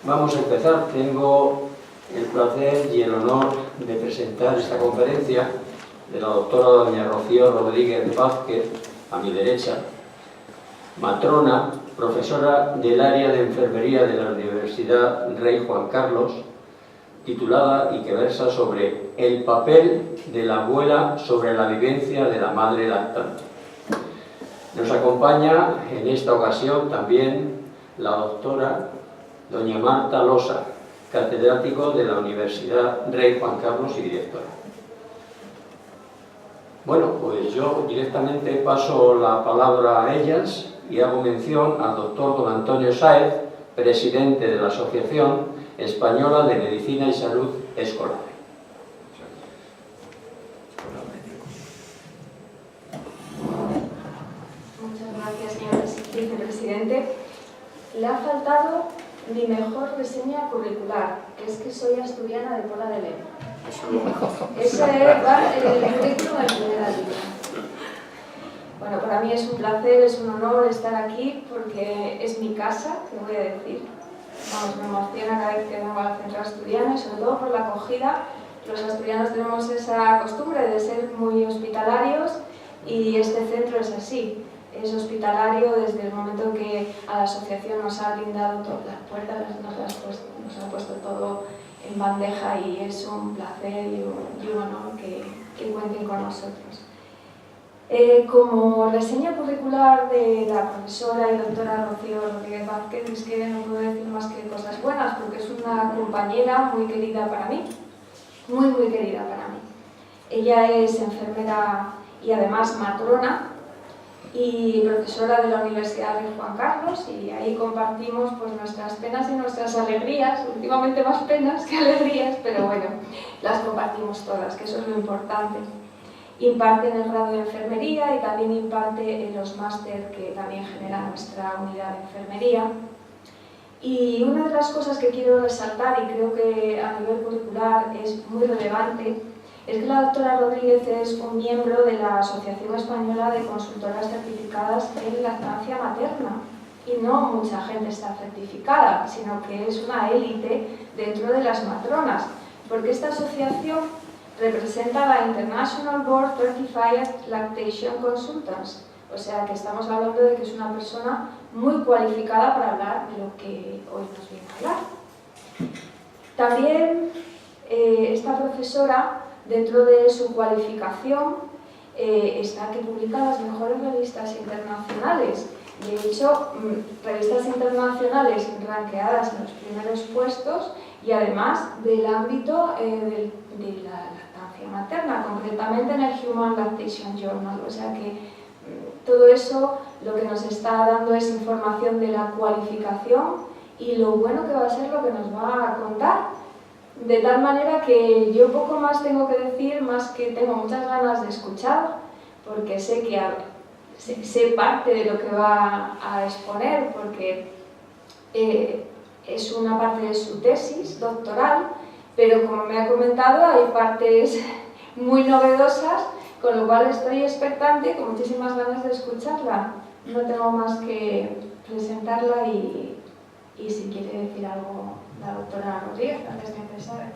Vamos a empezar. Tengo el placer y el honor de presentar esta conferencia de la doctora doña Rocío Rodríguez Vázquez, a mi derecha, matrona, profesora del área de enfermería de la Universidad Rey Juan Carlos, titulada y que versa sobre el papel de la abuela sobre la vivencia de la madre lactante. Nos acompaña en esta ocasión también la doctora doña Marta Losa, catedrático de la Universidad Rey Juan Carlos y directora. Bueno, pues yo directamente paso la palabra a ellas y hago mención al doctor don Antonio Sáez, presidente de la Asociación Española de Medicina y Salud Escolar. Muchas gracias, señor vicepresidente. Le ha faltado mi mejor reseña curricular, que es que soy asturiana de Pola de Lema. Ese es el currículum de primera línea. Bueno, para mí es un placer, es un honor estar aquí porque es mi casa, te voy a decir. Vamos, me emociona cada vez que vengo al centro asturiano y sobre todo por la acogida. Los asturianos tenemos esa costumbre de ser muy hospitalarios y este centro es así. Es hospitalario desde el momento que a la asociación nos ha brindado todas las puertas, nos ha puesto todo en bandeja y es un placer y un honor que cuenten con nosotros. Como reseña curricular de la profesora y doctora Rocío Rodríguez Vázquez, es que no puedo decir más que cosas buenas, porque es una compañera muy querida para mí, muy querida para mí. Ella es enfermera y además matrona y profesora de la Universidad de Juan Carlos, y ahí compartimos pues nuestras penas y nuestras alegrías, últimamente más penas que alegrías, pero bueno, las compartimos todas, que eso es lo importante. Imparte en el grado de enfermería y también imparte en los máster que también genera nuestra unidad de enfermería. Y una de las cosas que quiero resaltar, y creo que a nivel curricular es muy relevante, es que la doctora Rodríguez es un miembro de la Asociación Española de Consultoras Certificadas en Lactancia Materna. Y no mucha gente está certificada, sino que es una élite dentro de las matronas, porque esta asociación representa la International Board Certified Lactation Consultants, o sea que estamos hablando de que es una persona muy cualificada para hablar de lo que hoy nos viene a hablar. También esta profesora, dentro de su cualificación, está que publica las mejores revistas internacionales. De hecho, revistas internacionales rankeadas en los primeros puestos y además del ámbito de la lactancia materna, concretamente en el Human Lactation Journal. O sea que todo eso lo que nos está dando es información de la cualificación y lo bueno que va a ser lo que nos va a contar. De tal manera que yo poco más tengo que decir, más que tengo muchas ganas de escuchar, porque sé que sé parte de lo que va a exponer, porque es una parte de su tesis doctoral, pero como me ha comentado hay partes muy novedosas, con lo cual estoy expectante, con muchísimas ganas de escucharla. No tengo más que presentarla y si quiere decir algo la doctora Rodríguez antes de empezar.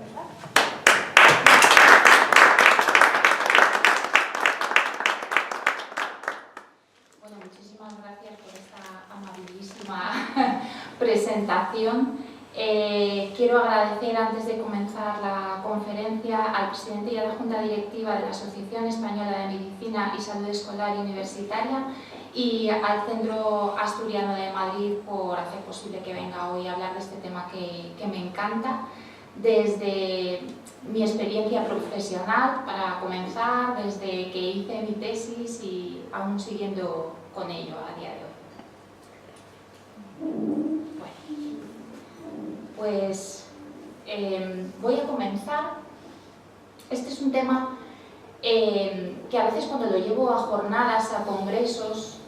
Bueno, muchísimas gracias por esta amabilísima presentación. Quiero agradecer antes de comenzar la conferencia al presidente y a la Junta Directiva de la Asociación Española de Medicina y Salud Escolar y Universitaria y al Centro Asturiano de Madrid por hacer posible que venga hoy a hablar de este tema que me encanta. Desde mi experiencia profesional, para comenzar, desde que hice mi tesis y aún siguiendo con ello a día de hoy. Pues voy a comenzar. Este es un tema que a veces cuando lo llevo a jornadas, a congresos,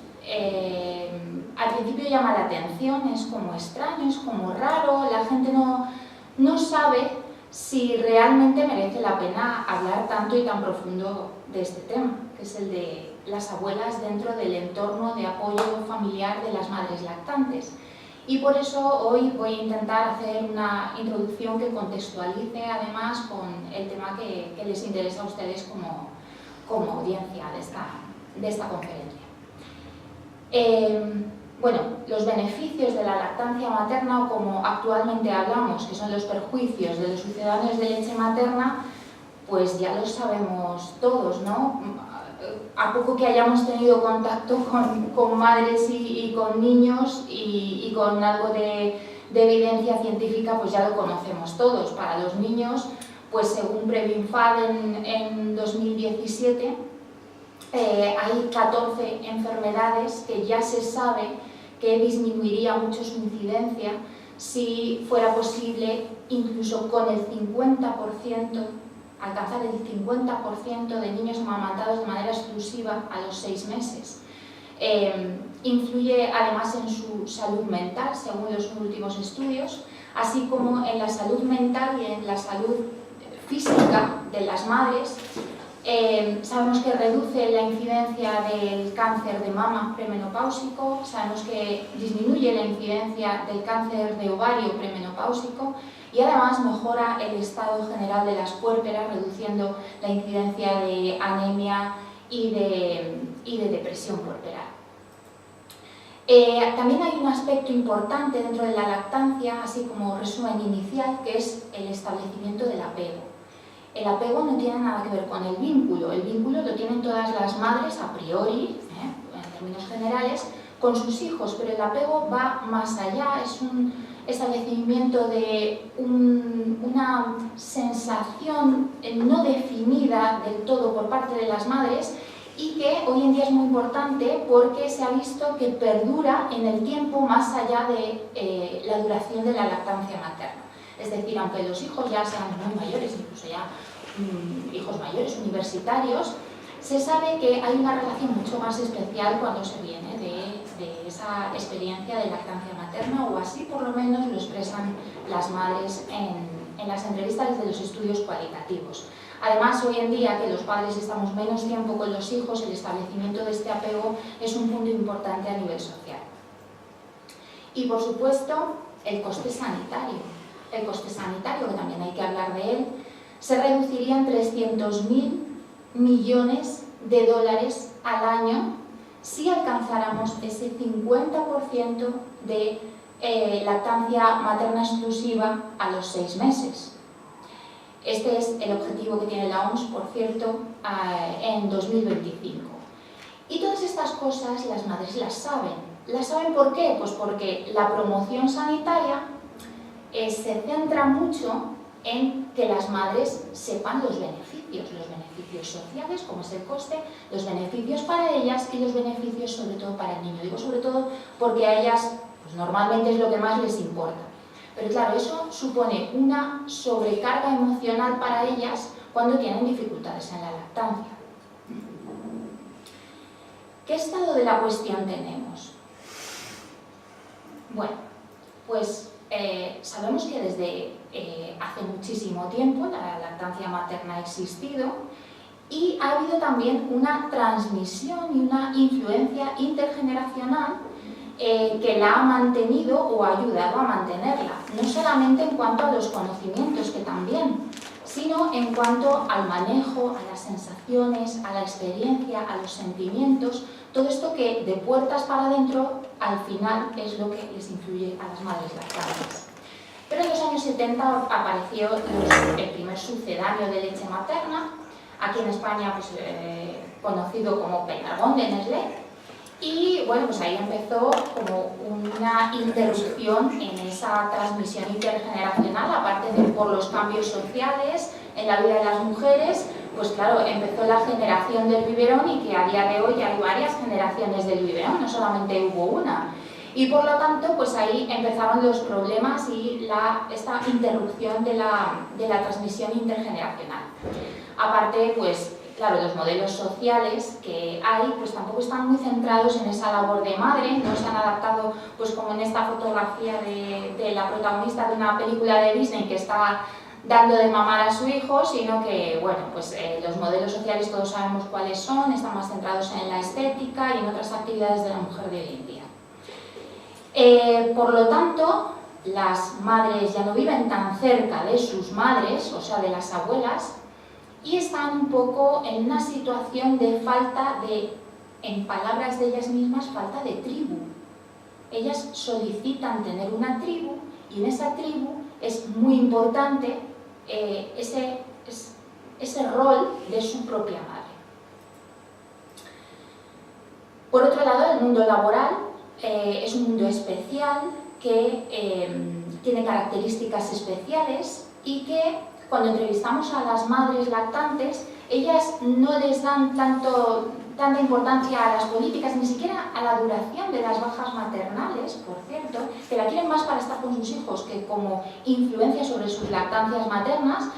al principio llama la atención, es como extraño, es como raro, la gente no sabe si realmente merece la pena hablar tanto y tan profundo de este tema, que es el de las abuelas dentro del entorno de apoyo familiar de las madres lactantes. y por eso hoy voy a intentar hacer una introducción que contextualice además con el tema que les interesa a ustedes como audiencia de esta conferencia. Bueno, los beneficios de la lactancia materna, o como actualmente hablamos, que son los perjuicios de los sucedáneos de leche materna, pues ya los sabemos todos, ¿no? A poco que hayamos tenido contacto con madres y con niños y con algo de evidencia científica, pues ya lo conocemos todos. Para los niños, pues según Previnfad en 2017, hay 14 enfermedades que ya se sabe que disminuiría mucho su incidencia si fuera posible, incluso con el 50%, alcanzar el 50% de niños amamantados de manera exclusiva a los 6 meses. Influye además en su salud mental, según los últimos estudios, así como en la salud mental y en la salud física de las madres. Sabemos que reduce la incidencia del cáncer de mama premenopáusico, sabemos que disminuye la incidencia del cáncer de ovario premenopáusico y además mejora el estado general de las puérperas, reduciendo la incidencia de anemia y de depresión puerperal. También hay un aspecto importante dentro de la lactancia, así como resumen inicial, que es el establecimiento del apego. El apego no tiene nada que ver con el vínculo lo tienen todas las madres a priori, en términos generales, con sus hijos, pero el apego va más allá, es un establecimiento de una sensación no definida del todo por parte de las madres y que hoy en día es muy importante porque se ha visto que perdura en el tiempo más allá de la duración de la lactancia materna. Es decir, aunque los hijos ya sean muy mayores, incluso ya hijos mayores, universitarios, se sabe que hay una relación mucho más especial cuando se viene de esa experiencia de lactancia materna, o así por lo menos lo expresan las madres en las entrevistas de los estudios cualitativos. Además, hoy en día que los padres estamos menos tiempo con los hijos, el establecimiento de este apego es un punto importante a nivel social. Y por supuesto, el coste sanitario. El coste sanitario, que también hay que hablar de él, se reduciría en 300.000 millones de dólares al año si alcanzáramos ese 50% de lactancia materna exclusiva a los 6 meses. Este es el objetivo que tiene la OMS, por cierto, en 2025. Y todas estas cosas las madres las saben. ¿Las saben por qué? Pues porque la promoción sanitaria se centra mucho en que las madres sepan los beneficios sociales, como es el coste, los beneficios para ellas y los beneficios sobre todo para el niño. Digo sobre todo porque a ellas pues, normalmente es lo que más les importa. Pero claro, eso supone una sobrecarga emocional para ellas cuando tienen dificultades en la lactancia. ¿Qué estado de la cuestión tenemos? Bueno, pues sabemos que desde hace muchísimo tiempo la lactancia materna ha existido y ha habido también una transmisión y una influencia intergeneracional que la ha mantenido o ha ayudado a mantenerla, no solamente en cuanto a los conocimientos, que también, sino en cuanto al manejo, a las sensaciones, a la experiencia, a los sentimientos, todo esto que de puertas para adentro al final es lo que les influye a las madres lactantes. Pero en los años 70 apareció el primer sucedáneo de leche materna, aquí en España pues, conocido como Pendragon de Nestlé, y bueno, pues ahí empezó como una interrupción en esa transmisión intergeneracional, aparte de por los cambios sociales en la vida de las mujeres, pues claro, empezó la generación del biberón y que a día de hoy hay varias generaciones del biberón, no solamente hubo una. Y por lo tanto, pues ahí empezaron los problemas y esta interrupción de la transmisión intergeneracional. Aparte, pues claro, los modelos sociales que hay pues tampoco están muy centrados en esa labor de madre, no se han adaptado pues como en esta fotografía de la protagonista de una película de Disney que está dando de mamar a su hijo, sino que bueno, pues los modelos sociales todos sabemos cuáles son, están más centrados en la estética y en otras actividades de la mujer de hoy en día. Por lo tanto, las madres ya no viven tan cerca de sus madres, o sea, de las abuelas, y están un poco en una situación de falta de, en palabras de ellas mismas, falta de tribu. Ellas solicitan tener una tribu y en esa tribu es muy importante ese rol de su propia madre. Por otro lado, el mundo laboral es un mundo especial que tiene características especiales y que cuando entrevistamos a las madres lactantes, ellas no les dan tanta importancia a las políticas, ni siquiera a la duración de las bajas maternales, por cierto, que la quieren más para estar con sus hijos que como influencia sobre sus lactancias maternas.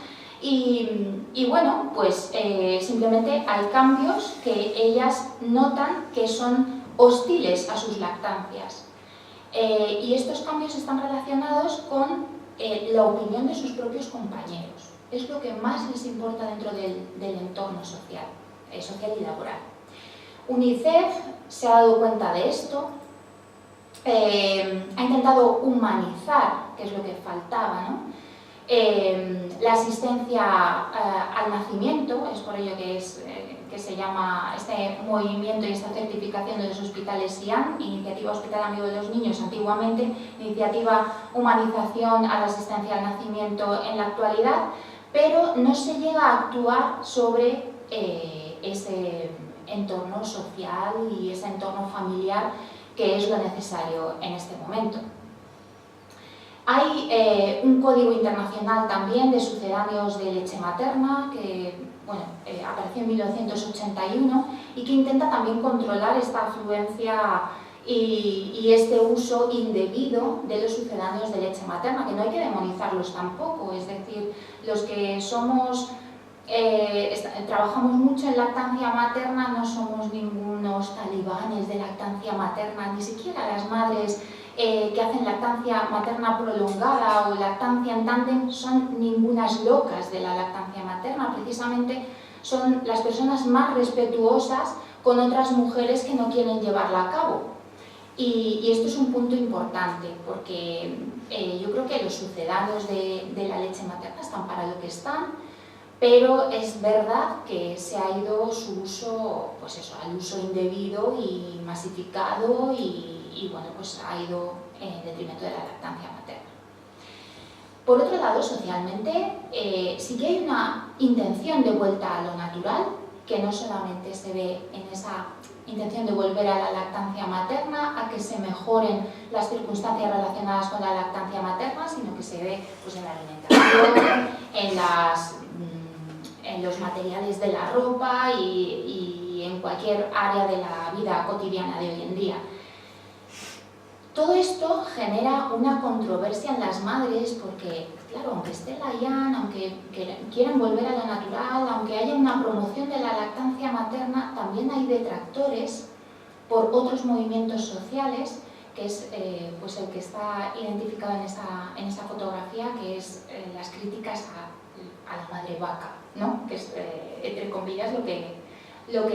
Y bueno, pues simplemente hay cambios que ellas notan que son hostiles a sus lactancias. Y estos cambios están relacionados con la opinión de sus propios compañeros. Es lo que más les importa dentro del entorno social y laboral. UNICEF se ha dado cuenta de esto, ha intentado humanizar, que es lo que faltaba, ¿no? La asistencia al nacimiento, es por ello que se llama este movimiento y esta certificación de los hospitales SIAN, Iniciativa Hospital Amigo de los Niños antiguamente, Iniciativa Humanización a la Asistencia al Nacimiento en la actualidad, pero no se llega a actuar sobre ese entorno social y ese entorno familiar que es lo necesario en este momento. Hay un código internacional también de sucedáneos de leche materna que apareció en 1981 y que intenta también controlar esta afluencia y este uso indebido de los sucedáneos de leche materna, que no hay que demonizarlos tampoco, es decir, los que trabajamos mucho en lactancia materna no somos ningunos talibanes de lactancia materna, ni siquiera las madres que hacen lactancia materna prolongada o lactancia en tándem son ningunas locas de la lactancia materna, precisamente son las personas más respetuosas con otras mujeres que no quieren llevarla a cabo. Y esto es un punto importante porque yo creo que los sucedáneos de la leche materna están para lo que están, pero es verdad que se ha ido su uso, pues eso, al uso indebido y masificado y bueno, pues ha ido en detrimento de la lactancia materna. Por otro lado, socialmente, sí que hay una intención de vuelta a lo natural, que no solamente se ve en esa intención de volver a la lactancia materna, a que se mejoren las circunstancias relacionadas con la lactancia materna, sino que se ve pues, en la alimentación, en los materiales de la ropa y en cualquier área de la vida cotidiana de hoy en día. Todo esto genera una controversia en las madres porque, claro, aunque esté la IAN, aunque quieran volver a lo natural, aunque haya una promoción de la lactancia materna, también hay detractores por otros movimientos sociales, que es pues el que está identificado en esa fotografía, que es las críticas a la madre vaca, ¿no? Que es, entre comillas, lo que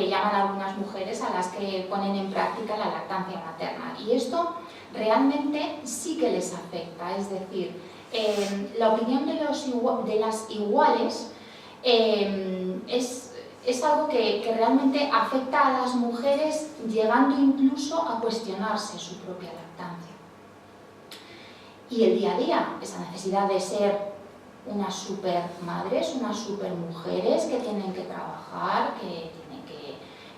llaman algunas mujeres a las que ponen en práctica la lactancia materna. Y esto realmente sí que les afecta, es decir, la opinión de las iguales es algo que realmente afecta a las mujeres, llegando incluso a cuestionarse su propia lactancia. Y el día a día, esa necesidad de ser unas super madres, unas super mujeres que tienen que trabajar, que tienen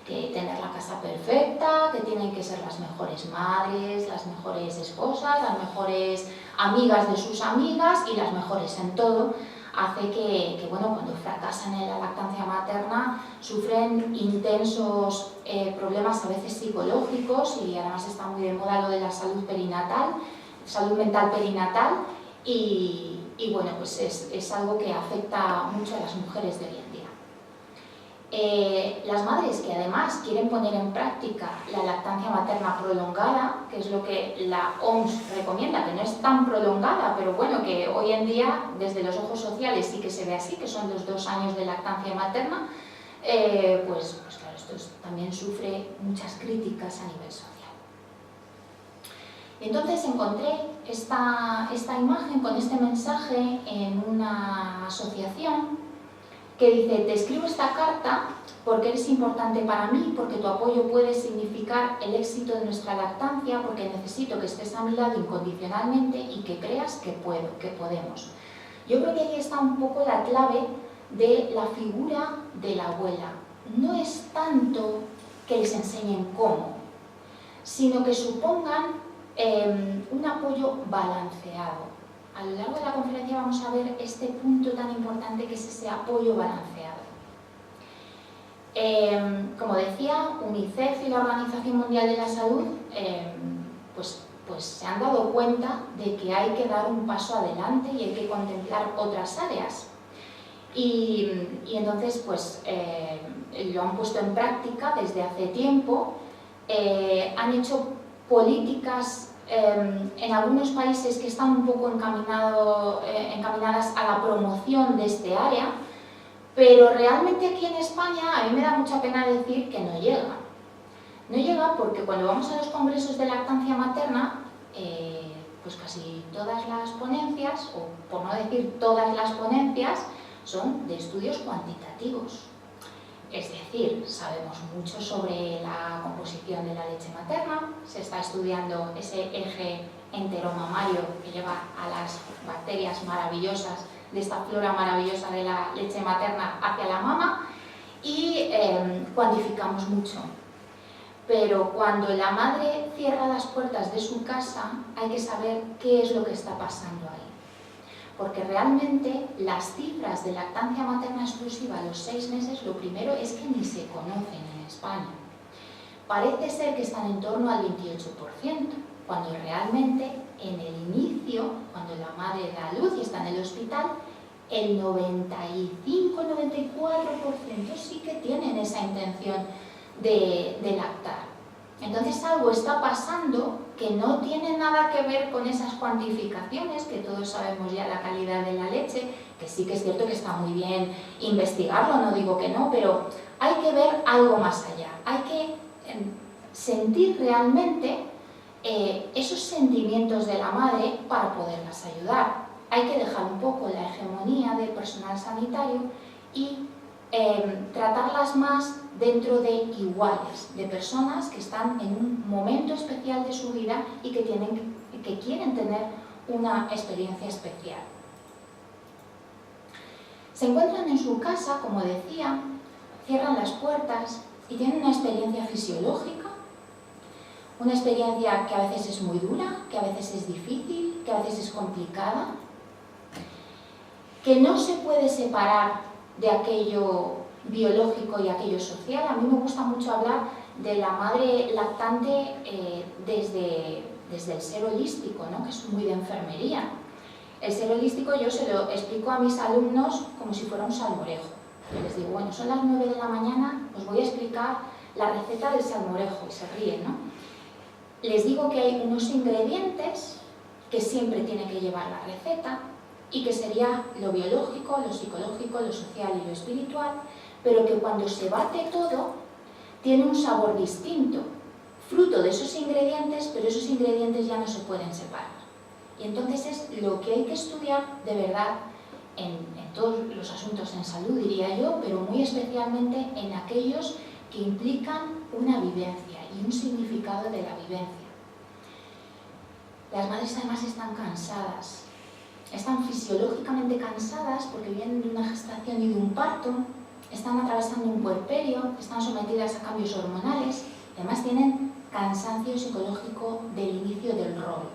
que tener la casa perfecta, que tienen que ser las mejores madres, las mejores esposas, las mejores amigas de sus amigas y las mejores en todo, hace que bueno, cuando fracasan en la lactancia materna sufren intensos problemas a veces psicológicos y además está muy de moda lo de la salud perinatal, salud mental perinatal y bueno, pues es algo que afecta mucho a las mujeres de hoy en día. Las madres que además quieren poner en práctica la lactancia materna prolongada, que es lo que la OMS recomienda, que no es tan prolongada, pero bueno, que hoy en día desde los ojos sociales sí que se ve así, que son los 2 años de lactancia materna, pues claro, esto también sufre muchas críticas a nivel social. Entonces encontré esta imagen con este mensaje en una asociación que dice: te escribo esta carta porque eres importante para mí, porque tu apoyo puede significar el éxito de nuestra lactancia, porque necesito que estés a mi lado incondicionalmente y que creas que podemos. Yo creo que ahí está un poco la clave de la figura de la abuela. No es tanto que les enseñen cómo, sino que supongan un apoyo balanceado. A lo largo de la conferencia vamos a ver este punto tan importante que es ese apoyo balanceado. Como decía, UNICEF y la Organización Mundial de la Salud pues se han dado cuenta de que hay que dar un paso adelante y hay que contemplar otras áreas. Y entonces pues lo han puesto en práctica desde hace tiempo. Han hecho políticas en algunos países que están un poco encaminadas a la promoción de este área, pero realmente aquí en España a mí me da mucha pena decir que no llega. No llega porque cuando vamos a los congresos de lactancia materna, pues casi todas las ponencias, o por no decir todas las ponencias, son de estudios cuantitativos. Es decir, sabemos mucho sobre la composición de la leche materna, se está estudiando ese eje enteromamario que lleva a las bacterias maravillosas de esta flora maravillosa de la leche materna hacia la mama y cuantificamos mucho. Pero cuando la madre cierra las puertas de su casa, hay que saber qué es lo que está pasando ahí. Porque realmente las cifras de lactancia materna exclusiva a los 6 meses, lo primero es que ni se conocen en España. Parece ser que están en torno al 28%, cuando realmente en el inicio, cuando la madre da luz y está en el hospital, el 95-94% sí que tienen esa intención de lactar. Entonces algo está pasando que no tiene nada que ver con esas cuantificaciones, que todos sabemos ya la calidad de la leche, que sí que es cierto que está muy bien investigarlo, no digo que no, pero hay que ver algo más allá. Hay que sentir realmente esos sentimientos de la madre para poderlas ayudar. Hay que dejar un poco la hegemonía del personal sanitario y tratarlas más dentro de iguales, de personas que están en un momento especial de su vida y que quieren tener una experiencia especial. Se encuentran en su casa, como decía, cierran las puertas y tienen una experiencia fisiológica, una experiencia que a veces es muy dura, que a veces es difícil, que a veces es complicada, que no se puede separar de aquello biológico y aquello social. A mí me gusta mucho hablar de la madre lactante desde el ser holístico, ¿no? Que es muy de enfermería. El ser holístico yo se lo explico a mis alumnos como si fuera un salmorejo. Yo les digo, bueno, son las 9 de la mañana, os voy a explicar la receta del salmorejo, y se ríen, ¿no? Les digo que hay unos ingredientes que siempre tiene que llevar la receta y que sería lo biológico, lo psicológico, lo social y lo espiritual, pero que cuando se bate todo tiene un sabor distinto, fruto de esos ingredientes, pero esos ingredientes ya no se pueden separar. Y entonces es lo que hay que estudiar de verdad en todos los asuntos en salud, diría yo, pero muy especialmente en aquellos que implican una vivencia y un significado de la vivencia. Las madres además están cansadas, están fisiológicamente cansadas porque vienen de una gestación y de un parto, están atravesando un puerperio, están sometidas a cambios hormonales, además tienen cansancio psicológico del inicio del rol,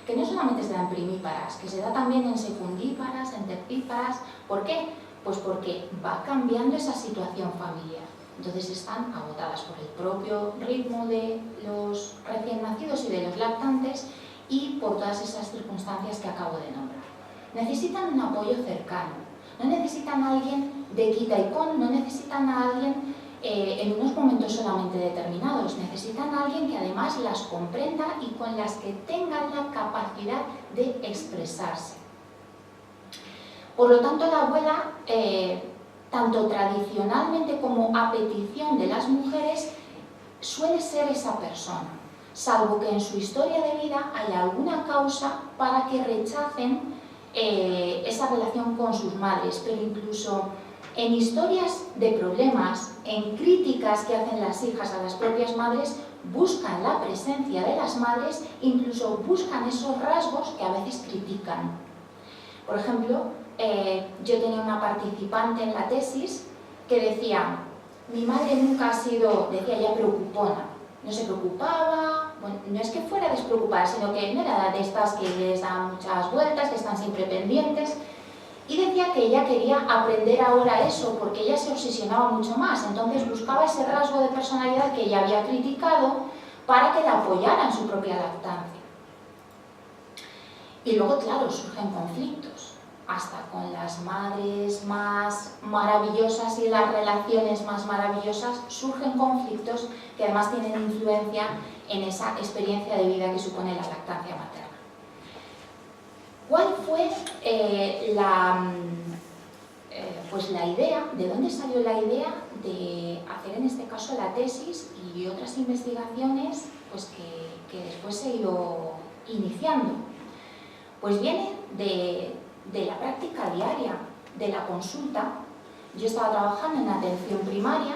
que no solamente se da en primíparas, que se da también en secundíparas, en tercíparas. ¿Por qué? Pues porque va cambiando esa situación familiar. Entonces están agotadas por el propio ritmo de los recién nacidos y de los lactantes y por todas esas circunstancias que acabo de nombrar. Necesitan un apoyo cercano, no necesitan a alguien de quita y pon, no necesitan a alguien en unos momentos solamente determinados, necesitan a alguien que además las comprenda y con las que tengan la capacidad de expresarse. Por lo tanto, la abuela, tanto tradicionalmente como a petición de las mujeres, suele ser esa persona. salvo que en su historia de vida haya alguna causa para que rechacen esa relación con sus madres, pero incluso en historias de problemas, en críticas que hacen las hijas a las propias madres, buscan la presencia de las madres, incluso buscan esos rasgos que a veces critican. Por ejemplo, yo tenía una participante en la tesis que decía: mi madre nunca ha sido, decía ella, preocupona, no se preocupaba, bueno, no es que fuera despreocupada, sino que no era de estas que les dan muchas vueltas, que están siempre pendientes. Y decía que ella quería aprender ahora eso, porque ella se obsesionaba mucho más, entonces buscaba ese rasgo de personalidad que ella había criticado para que la apoyara en su propia lactancia. Y luego, claro, surgen conflictos, hasta con las madres más maravillosas y las relaciones más maravillosas, surgen conflictos que además tienen influencia en esa experiencia de vida que supone la lactancia materna. ¿Cuál fue la idea, de dónde salió la idea de hacer en este caso la tesis y otras investigaciones pues, que después se ha ido iniciando? Pues viene de la práctica diaria, de la consulta. Yo estaba trabajando en atención primaria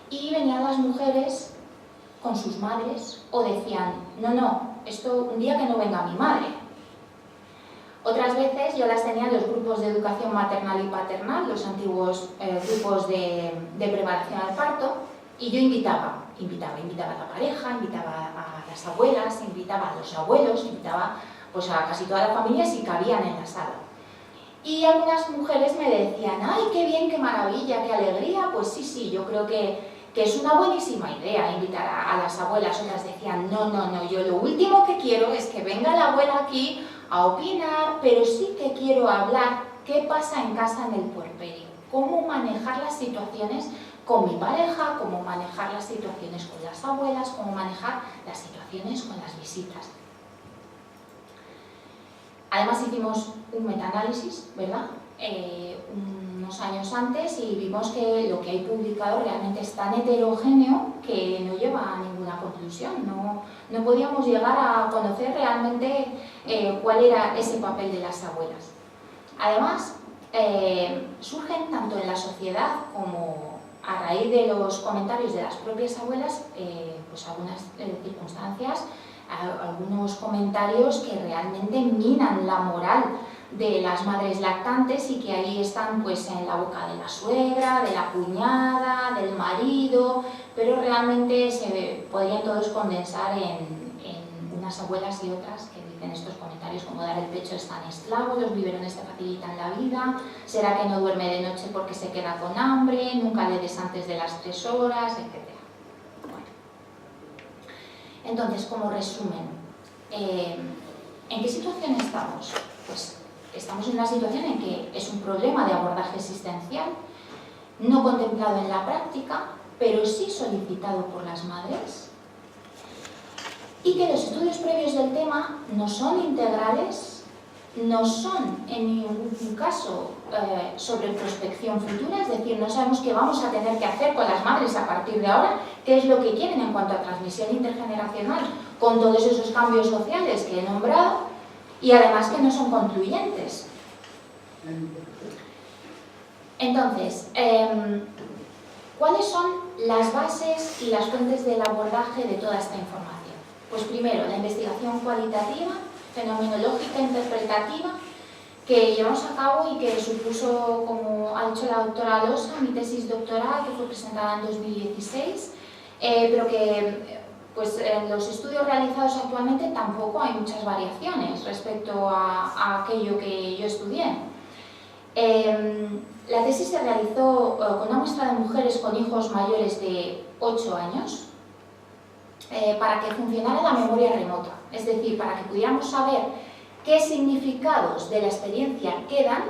y venían las mujeres con sus madres o decían: no, esto un día que no venga mi madre. Otras veces yo las tenía en los grupos de educación maternal y paternal, los antiguos grupos de preparación al parto, y yo invitaba a la pareja, invitaba a las abuelas, invitaba a los abuelos, invitaba pues, a casi toda la familia si cabían en la sala. Y algunas mujeres me decían: ¡ay, qué bien, qué maravilla, qué alegría! Pues sí, yo creo que es una buenísima idea invitar a las abuelas. Otras decían: no, yo lo último que quiero es que venga la abuela aquí a opinar, pero sí que quiero hablar qué pasa en casa en el puerperio, cómo manejar las situaciones con mi pareja, cómo manejar las situaciones con las abuelas, cómo manejar las situaciones con las visitas. Además hicimos un metaanálisis, ¿verdad? Unos años antes, y vimos que lo que hay publicado realmente es tan heterogéneo que no lleva a ninguna conclusión. No podíamos llegar a conocer realmente cuál era ese papel de las abuelas. Además, surgen tanto en la sociedad como a raíz de los comentarios de las propias abuelas, pues algunas circunstancias, algunos comentarios que realmente minan la moral de las madres lactantes y que ahí están pues en la boca de la suegra, de la cuñada, del marido, pero realmente se podrían todos condensar en unas abuelas y otras que dicen estos comentarios como: dar el pecho es tan esclavo, los biberones te facilitan la vida, será que no duerme de noche porque se queda con hambre, nunca le des antes de las 3 horas, etc. Bueno. Entonces, como resumen, ¿en qué situación estamos? Pues estamos en una situación en que es un problema de abordaje existencial, no contemplado en la práctica, pero sí solicitado por las madres, y que los estudios previos del tema no son integrales, no son en ningún caso sobre prospección futura, es decir, no sabemos qué vamos a tener que hacer con las madres a partir de ahora, qué es lo que quieren en cuanto a transmisión intergeneracional con todos esos cambios sociales que he nombrado, y además que no son concluyentes. Entonces, ¿cuáles son las bases y las fuentes del abordaje de toda esta información? Pues primero, la investigación cualitativa, fenomenológica, interpretativa, que llevamos a cabo y que supuso, como ha dicho la doctora Losa, mi tesis doctoral, que fue presentada en 2016, pero que pues, en los estudios realizados actualmente tampoco hay muchas variaciones respecto a aquello que yo estudié. La tesis se realizó con una muestra de mujeres con hijos mayores de 8 años, para que funcionara la memoria remota, es decir, para que pudiéramos saber qué significados de la experiencia quedan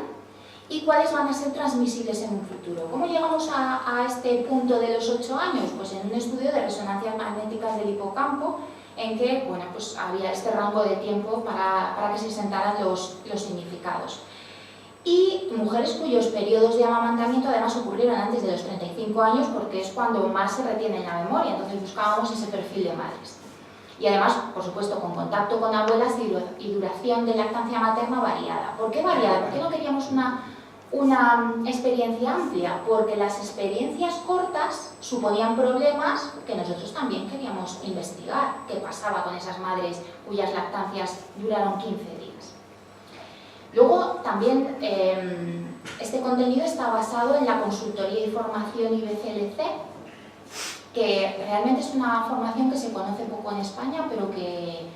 y cuáles van a ser transmisibles en un futuro. ¿Cómo llegamos a este punto de los 8 años? Pues en un estudio de resonancias magnéticas del hipocampo, en que bueno, pues había este rango de tiempo para que se sentaran los significados. Y mujeres cuyos periodos de amamantamiento además ocurrieron antes de los 35 años, porque es cuando más se retiene en la memoria, entonces buscábamos ese perfil de madres. Y además, por supuesto, con contacto con abuelas y duración de lactancia materna variada. ¿Por qué variada? ¿Por qué no queríamos una experiencia amplia? Porque las experiencias cortas suponían problemas que nosotros también queríamos investigar. ¿Qué pasaba con esas madres cuyas lactancias duraron 15 días? Luego, también, este contenido está basado en la consultoría y formación IBCLC, que realmente es una formación que se conoce poco en España, pero que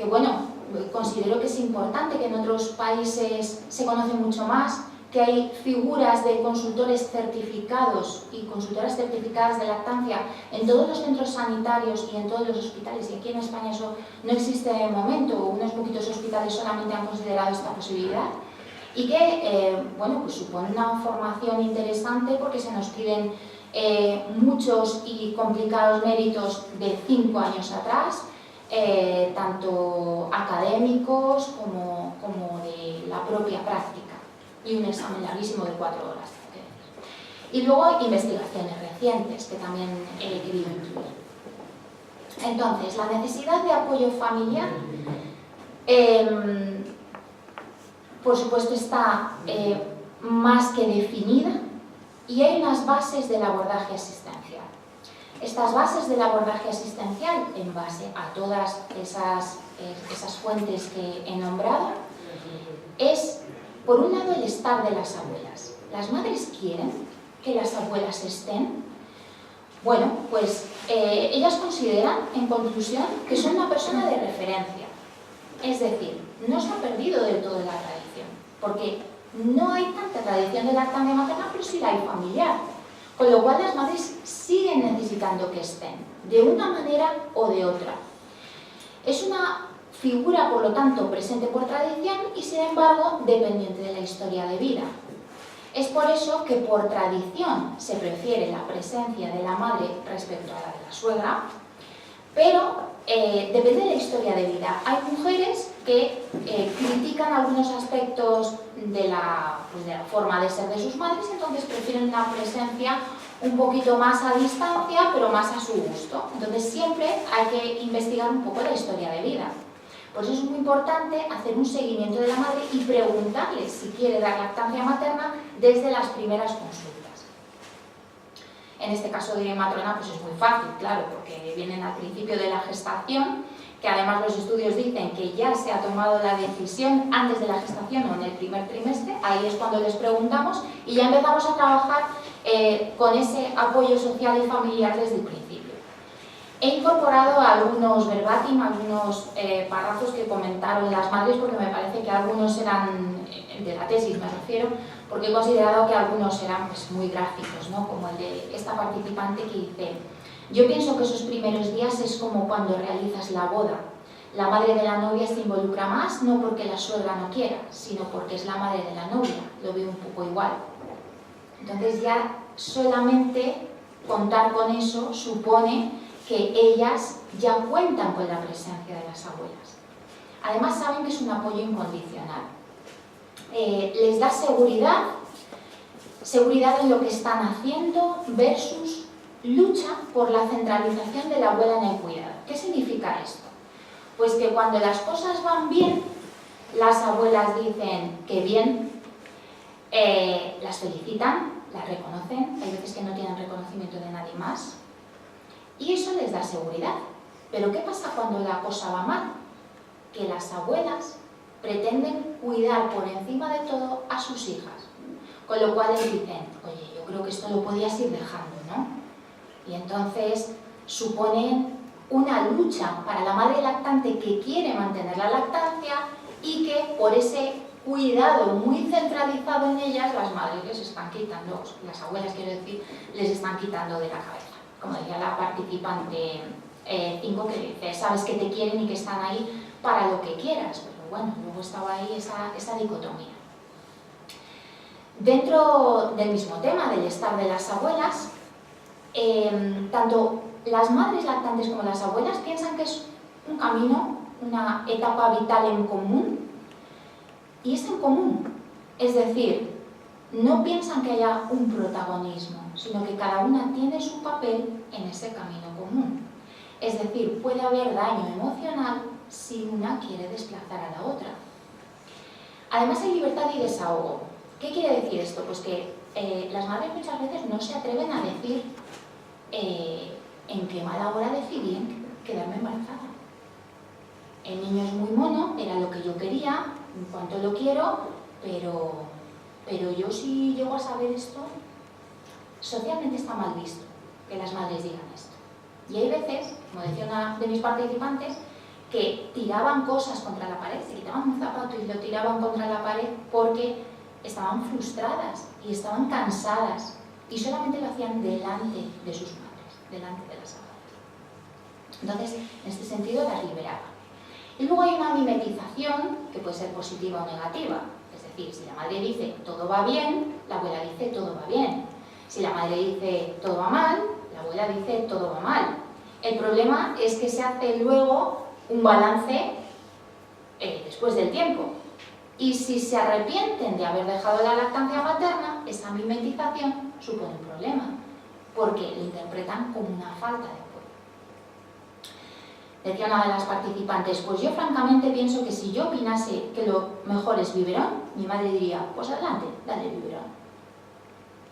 bueno, considero que es importante, que en otros países se conoce mucho más, que hay figuras de consultores certificados y consultoras certificadas de lactancia en todos los centros sanitarios y en todos los hospitales, y aquí en España eso no existe de momento, unos poquitos hospitales solamente han considerado esta posibilidad, y que bueno, pues supone una formación interesante porque se nos piden muchos y complicados méritos de 5 años atrás, tanto académicos como de la propia práctica, y un examen larguísimo de 4 horas. Y luego investigaciones recientes que también he querido incluir. Entonces, la necesidad de apoyo familiar, por supuesto, está más que definida, y hay unas bases del abordaje asistencial. Estas bases del abordaje asistencial, en base a todas esas fuentes que he nombrado, es, por un lado, el estar de las abuelas. ¿Las madres quieren que las abuelas estén? Bueno, pues ellas consideran, en conclusión, que son una persona de referencia. Es decir, no se ha perdido del todo la tradición, porque no hay tanta tradición de lactancia materna, pero sí la hay familiar. Con lo cual las madres siguen necesitando que estén, de una manera o de otra. Es una figura, por lo tanto, presente por tradición y, sin embargo, dependiente de la historia de vida. Es por eso que, por tradición, se prefiere la presencia de la madre respecto a la de la suegra, pero depende de la historia de vida. Hay mujeres que critican algunos aspectos de la forma de ser de sus madres, entonces prefieren una presencia un poquito más a distancia, pero más a su gusto. Entonces siempre hay que investigar un poco la historia de vida. Por eso es muy importante hacer un seguimiento de la madre y preguntarle si quiere dar lactancia materna desde las primeras consultas. En este caso de matrona pues es muy fácil, claro, porque vienen al principio de la gestación, que además los estudios dicen que ya se ha tomado la decisión antes de la gestación o en el primer trimestre. Ahí es cuando les preguntamos y ya empezamos a trabajar con ese apoyo social y familiar desde el principio. He incorporado algunos verbatim, algunos párrafos que comentaron las madres, porque me parece que algunos eran, de la tesis me refiero, porque he considerado que algunos eran pues, muy gráficos, ¿no? Como el de esta participante que dice: yo pienso que esos primeros días es como cuando realizas la boda. La madre de la novia se involucra más, no porque la suegra no quiera, sino porque es la madre de la novia. Lo veo un poco igual. Entonces ya solamente contar con eso supone que ellas ya cuentan con la presencia de las abuelas. Además saben que es un apoyo incondicional. Les da seguridad en lo que están haciendo versus lucha por la centralización de la abuela en el cuidado. ¿Qué significa esto? Pues que cuando las cosas van bien, las abuelas dicen que bien, las felicitan, las reconocen, hay veces que no tienen reconocimiento de nadie más, y eso les da seguridad. Pero ¿qué pasa cuando la cosa va mal? Que las abuelas pretenden cuidar por encima de todo a sus hijas, con lo cual les dicen: oye, yo creo que esto lo podías ir dejando, ¿no? Y entonces suponen una lucha para la madre lactante que quiere mantener la lactancia y que por ese cuidado muy centralizado en ellas, las madres les están quitando, las abuelas quiero decir, les están quitando de la cabeza. Como decía la participante 5, que dice: sabes que te quieren y que están ahí para lo que quieras, pero bueno, luego estaba ahí esa dicotomía. Dentro del mismo tema del estar de las abuelas, tanto las madres lactantes como las abuelas piensan que es un camino, una etapa vital en común, y es en común. Es decir, no piensan que haya un protagonismo, sino que cada una tiene su papel en ese camino común. Es decir, puede haber daño emocional si una quiere desplazar a la otra. Además hay libertad y desahogo. ¿Qué quiere decir esto? Pues que las madres muchas veces no se atreven a decir en qué mala hora decidí quedarme embarazada. El niño es muy mono, era lo que yo quería, en cuanto lo quiero, pero yo si llego a saber esto, socialmente está mal visto que las madres digan esto. Y hay veces, como decía una de mis participantes, que tiraban cosas contra la pared, se quitaban un zapato y lo tiraban contra la pared porque estaban frustradas y estaban cansadas y solamente lo hacían delante de sus madres, delante de las abuelas. Entonces, en este sentido, las liberaba. Y luego hay una mimetización que puede ser positiva o negativa. Es decir, si la madre dice todo va bien, la abuela dice todo va bien. Si la madre dice todo va mal, la abuela dice todo va mal. El problema es que se hace luego un balance después del tiempo. Y si se arrepienten de haber dejado la lactancia materna, esa mimetización supone un problema, porque lo interpretan como una falta de apoyo. Decía una de las participantes, pues yo francamente pienso que si yo opinase que lo mejor es biberón, mi madre diría, pues adelante, dale biberón.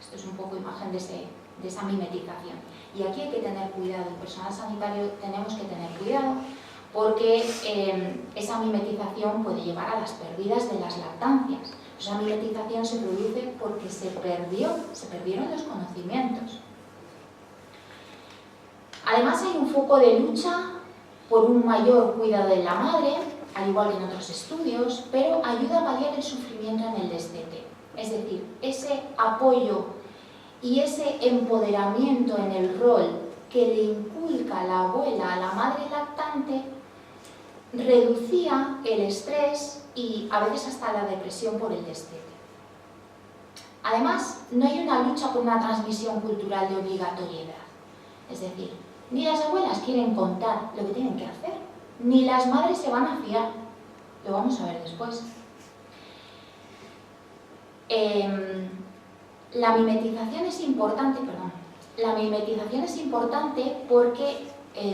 Esto es un poco imagen de esa mimetización. Y aquí hay que tener cuidado, el personal sanitario tenemos que tener cuidado, porque esa mimetización puede llevar a las pérdidas de las lactancias. Esa mimetización se produce porque se perdieron los conocimientos. Además hay un foco de lucha por un mayor cuidado de la madre, al igual que en otros estudios, pero ayuda a paliar el sufrimiento en el destete. Es decir, ese apoyo y ese empoderamiento en el rol que le inculca la abuela a la madre lactante reducía el estrés y a veces hasta la depresión por el destete. Además, no hay una lucha por una transmisión cultural de obligatoriedad. Es decir, ni las abuelas quieren contar lo que tienen que hacer, ni las madres se van a fiar. Lo vamos a ver después. La mimetización es importante, porque,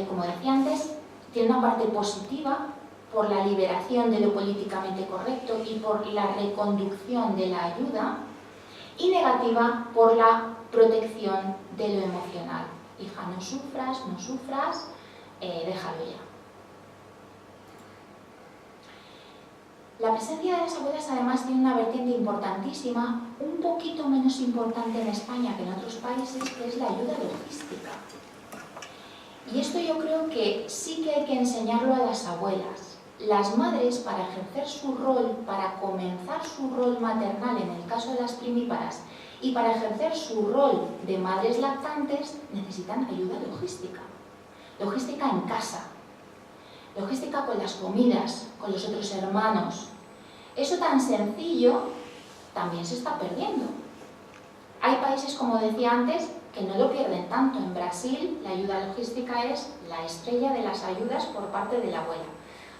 como decía antes, tiene una parte positiva por la liberación de lo políticamente correcto y por la reconducción de la ayuda, y negativa por la protección de lo emocional. Hija, no sufras, déjalo ya. La presencia de las abuelas además tiene una vertiente importantísima, un poquito menos importante en España que en otros países, que es la ayuda logística. Y esto yo creo que sí que hay que enseñarlo a las abuelas. Las madres, para ejercer su rol, para comenzar su rol maternal en el caso de las primíparas y para ejercer su rol de madres lactantes, necesitan ayuda logística. Logística en casa. Logística con las comidas, con los otros hermanos. Eso tan sencillo también se está perdiendo. Hay países, como decía antes, que no lo pierden tanto. En Brasil, la ayuda logística es la estrella de las ayudas por parte de la abuela.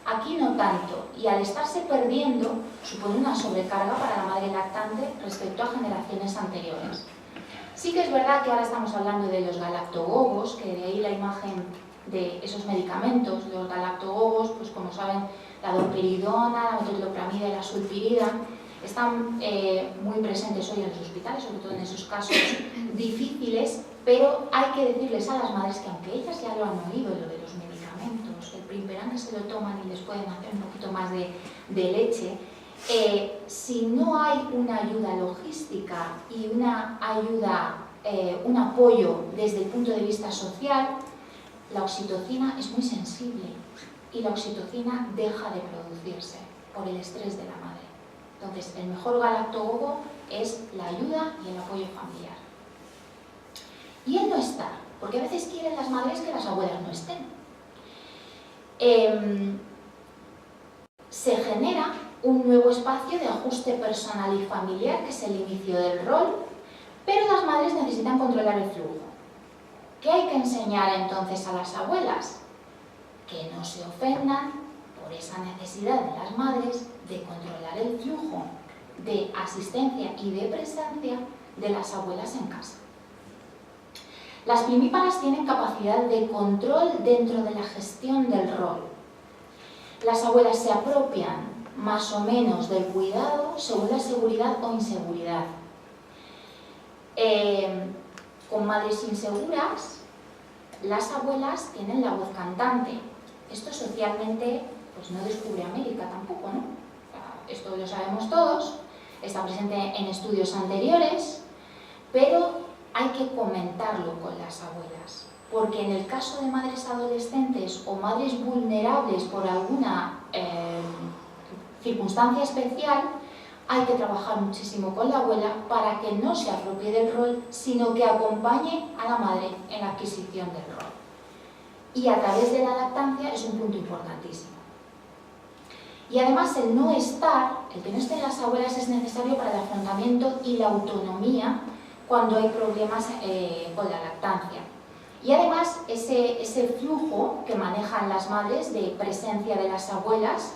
Aquí no tanto, y al estarse perdiendo, supone una sobrecarga para la madre lactante respecto a generaciones anteriores. Sí que es verdad que ahora estamos hablando de los galactogogos, que de ahí la imagen de esos medicamentos. Los galactogogos, pues como saben, la domperidona, la metoclopramida y la sulpirida, están muy presentes hoy en los hospitales, sobre todo en esos casos difíciles, pero hay que decirles a las madres que aunque ellas ya lo han oído, lo de los medicamentos, el primperán que se lo toman y les pueden hacer un poquito más de leche, si no hay una ayuda logística y una ayuda, un apoyo desde el punto de vista social, la oxitocina es muy sensible y la oxitocina deja de producirse por el estrés de la madre. Entonces, el mejor galactogogo es la ayuda y el apoyo familiar. Y el no estar, porque a veces quieren las madres que las abuelas no estén. Se genera un nuevo espacio de ajuste personal y familiar, que es el inicio del rol, pero las madres necesitan controlar el flujo. ¿Qué hay que enseñar entonces a las abuelas? Que no se ofendan por esa necesidad de las madres de controlar el flujo de asistencia y de presencia de las abuelas en casa. Las primíparas tienen capacidad de control dentro de la gestión del rol. Las abuelas se apropian más o menos del cuidado según la seguridad o inseguridad. Con madres inseguras, las abuelas tienen la voz cantante. Esto socialmente pues no descubre América tampoco, ¿no? Esto lo sabemos todos, está presente en estudios anteriores, pero hay que comentarlo con las abuelas, porque en el caso de madres adolescentes o madres vulnerables por alguna circunstancia especial, hay que trabajar muchísimo con la abuela para que no se apropie del rol, sino que acompañe a la madre en la adquisición del rol. Y a través de la lactancia es un punto importantísimo. Y además el no estar, el que no estén las abuelas es necesario para el afrontamiento y la autonomía cuando hay problemas con la lactancia. Y además ese flujo que manejan las madres de presencia de las abuelas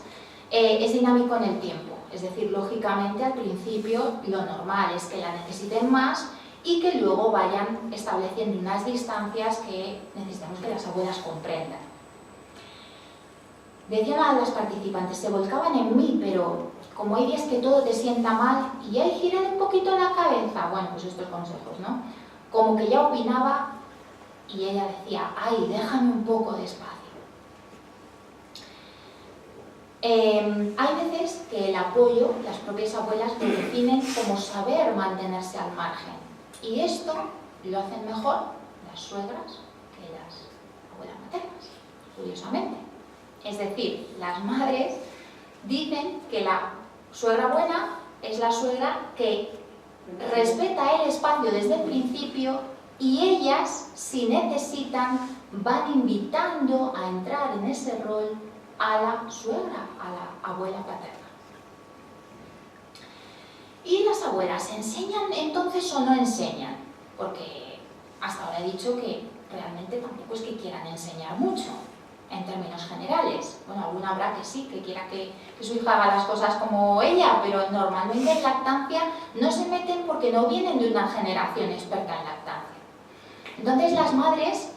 es dinámico en el tiempo. Es decir, lógicamente al principio lo normal es que la necesiten más y que luego vayan estableciendo unas distancias que necesitamos que las abuelas comprendan. Decía una de las participantes, se volcaban en mí, pero como hay días que todo te sienta mal y hay girar un poquito la cabeza, bueno, pues estos consejos, ¿no? Como que ya opinaba y ella decía, ay, déjame un poco de espacio. Hay veces que el apoyo, las propias abuelas lo definen como saber mantenerse al margen. Y esto lo hacen mejor las suegras que las abuelas maternas, curiosamente. Es decir, las madres dicen que la suegra buena es la suegra que respeta el espacio desde el principio y ellas, si necesitan, van invitando a entrar en ese rol a la suegra, a la abuela paterna. ¿Y las abuelas enseñan entonces o no enseñan? Porque hasta ahora he dicho que realmente tampoco es que quieran enseñar mucho, en términos generales. Bueno, alguna habrá que sí, que quiera que su hija haga las cosas como ella, pero normalmente en lactancia no se meten porque no vienen de una generación experta en lactancia. Entonces las madres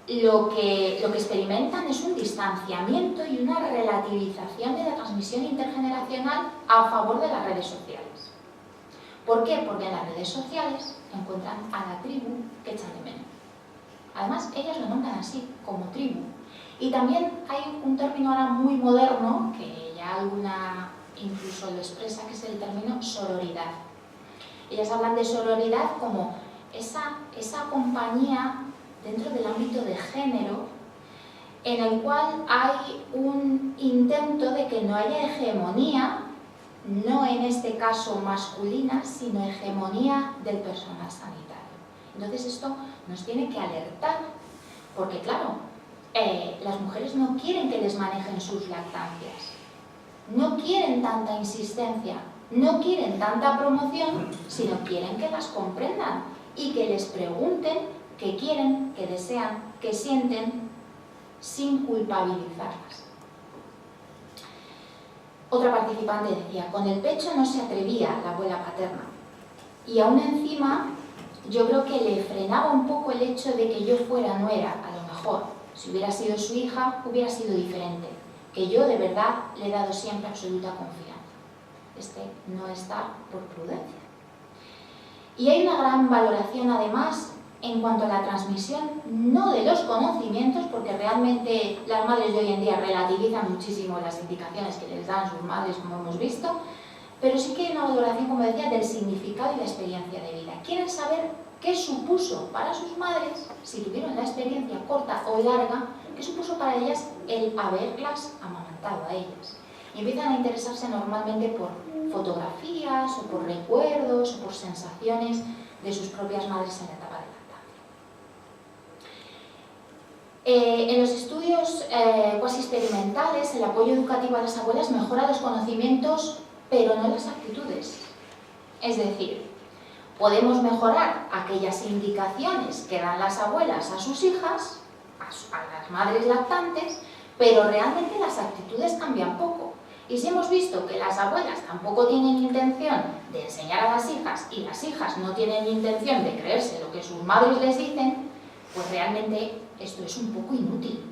lo que experimentan es un distanciamiento y una relativización de la transmisión intergeneracional a favor de las redes sociales. ¿Por qué? Porque en las redes sociales encuentran a la tribu que echan de menos. Además, ellas lo nombran así, como tribu. Y también hay un término ahora muy moderno, que ya alguna incluso lo expresa, que es el término sororidad. Ellas hablan de sororidad como esa compañía dentro del ámbito de género, en el cual hay un intento de que no haya hegemonía, no en este caso masculina, sino hegemonía del personal sanitario. Entonces esto nos tiene que alertar, porque claro, las mujeres no quieren que les manejen sus lactancias, no quieren tanta insistencia, no quieren tanta promoción, sino quieren que las comprendan y que les pregunten qué quieren, qué desean, qué sienten, sin culpabilizarlas. Otra participante decía, con el pecho no se atrevía la abuela paterna y aún encima yo creo que le frenaba un poco el hecho de que yo fuera nuera, a lo mejor. Si hubiera sido su hija, hubiera sido diferente, que yo de verdad le he dado siempre absoluta confianza. No estar por prudencia. Y hay una gran valoración además en cuanto a la transmisión, no de los conocimientos, porque realmente las madres de hoy en día relativizan muchísimo las indicaciones que les dan sus madres, como hemos visto, pero sí que hay una valoración, como decía, del significado y la experiencia de vida. Quieren saber qué supuso para sus madres, si tuvieron la experiencia corta o larga, qué supuso para ellas el haberlas amamantado a ellas. Y empiezan a interesarse normalmente por fotografías o por recuerdos o por sensaciones de sus propias madres en la etapa de lactancia. En los estudios cuasi experimentales, el apoyo educativo a las abuelas mejora los conocimientos, pero no las actitudes. Es decir, podemos mejorar aquellas indicaciones que dan las abuelas a sus hijas, a las madres lactantes, pero realmente las actitudes cambian poco. Y si hemos visto que las abuelas tampoco tienen intención de enseñar a las hijas y las hijas no tienen intención de creerse lo que sus madres les dicen, pues realmente esto es un poco inútil.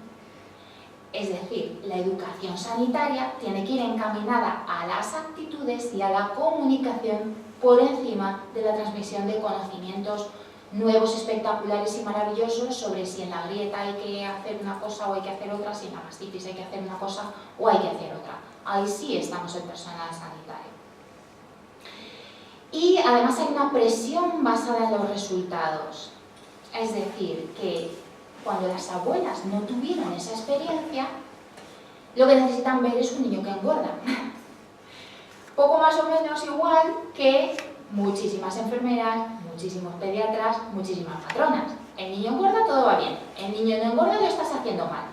Es decir, la educación sanitaria tiene que ir encaminada a las actitudes y a la comunicación por encima de la transmisión de conocimientos nuevos, espectaculares y maravillosos sobre si en la grieta hay que hacer una cosa o hay que hacer otra, si en la mastitis hay que hacer una cosa o hay que hacer otra. Ahí sí estamos el personal sanitario. Y además hay una presión basada en los resultados. Es decir, que cuando las abuelas no tuvieron esa experiencia, lo que necesitan ver es un niño que engorda. Poco más o menos igual que muchísimas enfermeras, muchísimos pediatras, muchísimas matronas. El niño engorda, todo va bien. El niño no engorda, lo estás haciendo mal.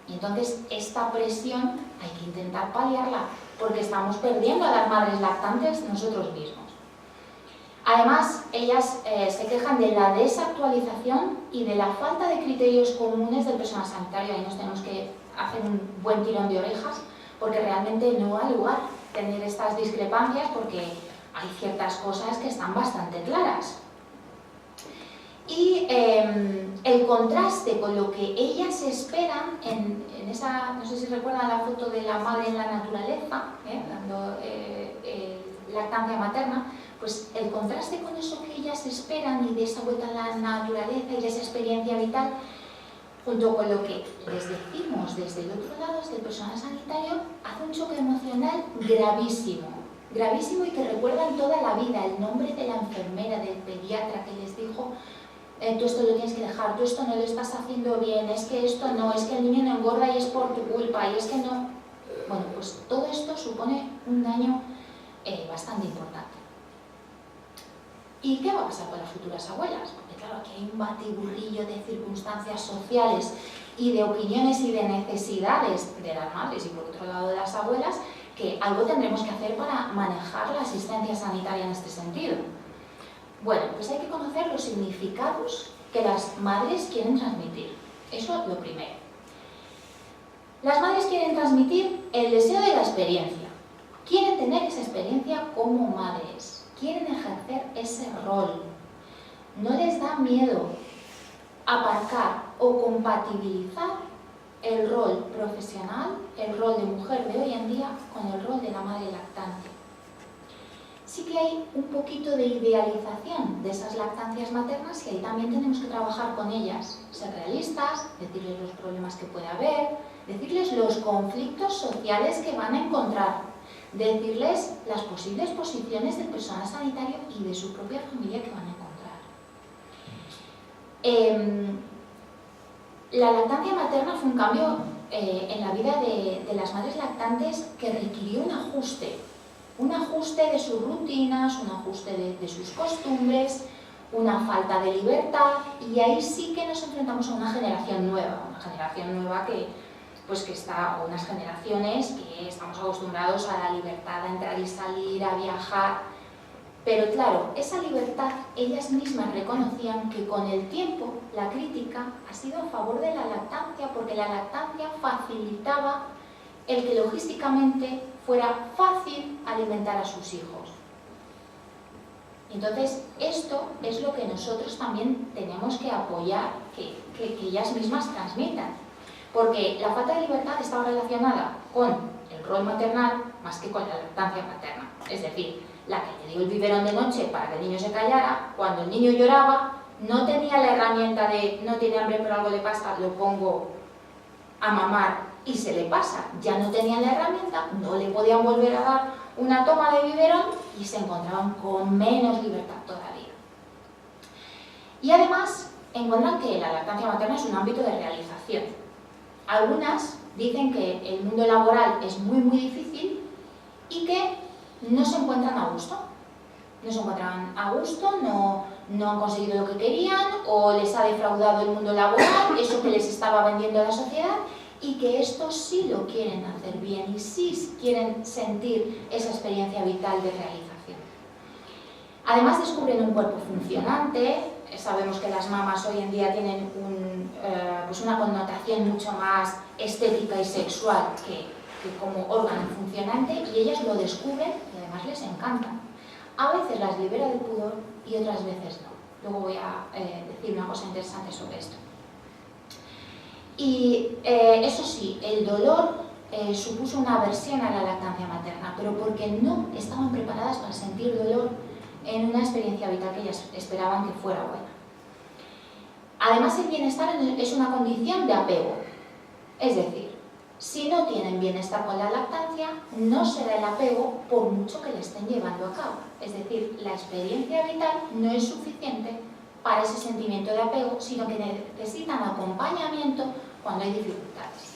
Y entonces esta presión hay que intentar paliarla, porque estamos perdiendo a las madres lactantes nosotros mismos. Además, ellas se quejan de la desactualización y de la falta de criterios comunes del personal sanitario. Ahí nos tenemos que hacer un buen tirón de orejas, porque realmente no hay lugar tener estas discrepancias, porque hay ciertas cosas que están bastante claras. Y el contraste con lo que ellas esperan en esa, no sé si recuerdan la foto de la madre en la naturaleza, dando lactancia materna, pues el contraste con eso que ellas esperan y de esa vuelta a la naturaleza y de esa experiencia vital, junto con lo que les decimos desde el otro lado, desde el personal sanitario, hace un choque emocional gravísimo. Gravísimo y que recuerdan toda la vida el nombre de la enfermera, del pediatra que les dijo tú esto lo tienes que dejar, tú esto no lo estás haciendo bien, es que esto no, es que el niño no engorda y es por tu culpa, y es que no... Bueno, pues todo esto supone un daño bastante importante. ¿Y qué va a pasar con las futuras abuelas? Porque claro, aquí hay un batiburrillo de circunstancias sociales y de opiniones y de necesidades de las madres y por otro lado de las abuelas, que algo tendremos que hacer para manejar la asistencia sanitaria en este sentido. Bueno, pues hay que conocer los significados que las madres quieren transmitir. Eso es lo primero. Las madres quieren transmitir el deseo de la experiencia. Quieren tener esa experiencia como madres. Quieren ejercer ese rol. No les da miedo aparcar o compatibilizar el rol profesional, el rol de mujer de hoy en día, con el rol de la madre lactante. Sí que hay un poquito de idealización de esas lactancias maternas y ahí también tenemos que trabajar con ellas, ser realistas, decirles los problemas que puede haber, decirles los conflictos sociales que van a encontrar, decirles las posibles posiciones del personal sanitario y de su propia familia que van a encontrar. La lactancia materna fue un cambio en la vida de las madres lactantes que requirió un ajuste de sus rutinas, un ajuste de sus costumbres, una falta de libertad, y ahí sí que nos enfrentamos a una generación nueva que está, o unas generaciones que estamos acostumbrados a la libertad, a entrar y salir, a viajar, pero claro, esa libertad ellas mismas reconocían que con el tiempo la crítica ha sido a favor de la lactancia, porque la lactancia facilitaba el que logísticamente fuera fácil alimentar a sus hijos. Entonces, esto es lo que nosotros también tenemos que apoyar, que ellas mismas transmitan. Porque la falta de libertad estaba relacionada con el rol maternal más que con la lactancia materna. Es decir, la que le dio el biberón de noche para que el niño se callara, cuando el niño lloraba, no tenía la herramienta de no tiene hambre pero algo le pasa, lo pongo a mamar y se le pasa. Ya no tenían la herramienta, no le podían volver a dar una toma de biberón y se encontraban con menos libertad todavía. Y además encuentran que la lactancia materna es un ámbito de realización. Algunas dicen que el mundo laboral es muy difícil y que no se encuentran a gusto. No se encuentran a gusto, no han conseguido lo que querían o les ha defraudado el mundo laboral, eso que les estaba vendiendo la sociedad, y que esto sí lo quieren hacer bien y sí quieren sentir esa experiencia vital de realización. Además descubren un cuerpo funcionante. Sabemos que las mamas hoy en día tienen una connotación mucho más estética y sexual que como órgano funcionante, y ellas lo descubren y además les encanta. A veces las libera del pudor y otras veces no. Luego voy a decir una cosa interesante sobre esto. Y eso sí, el dolor supuso una aversión a la lactancia materna, pero porque no estaban preparadas para sentir dolor en una experiencia vital que ellas esperaban que fuera buena. Además, el bienestar es una condición de apego, es decir, si no tienen bienestar con la lactancia, no será el apego por mucho que le estén llevando a cabo. Es decir, la experiencia vital no es suficiente para ese sentimiento de apego, sino que necesitan acompañamiento cuando hay dificultades.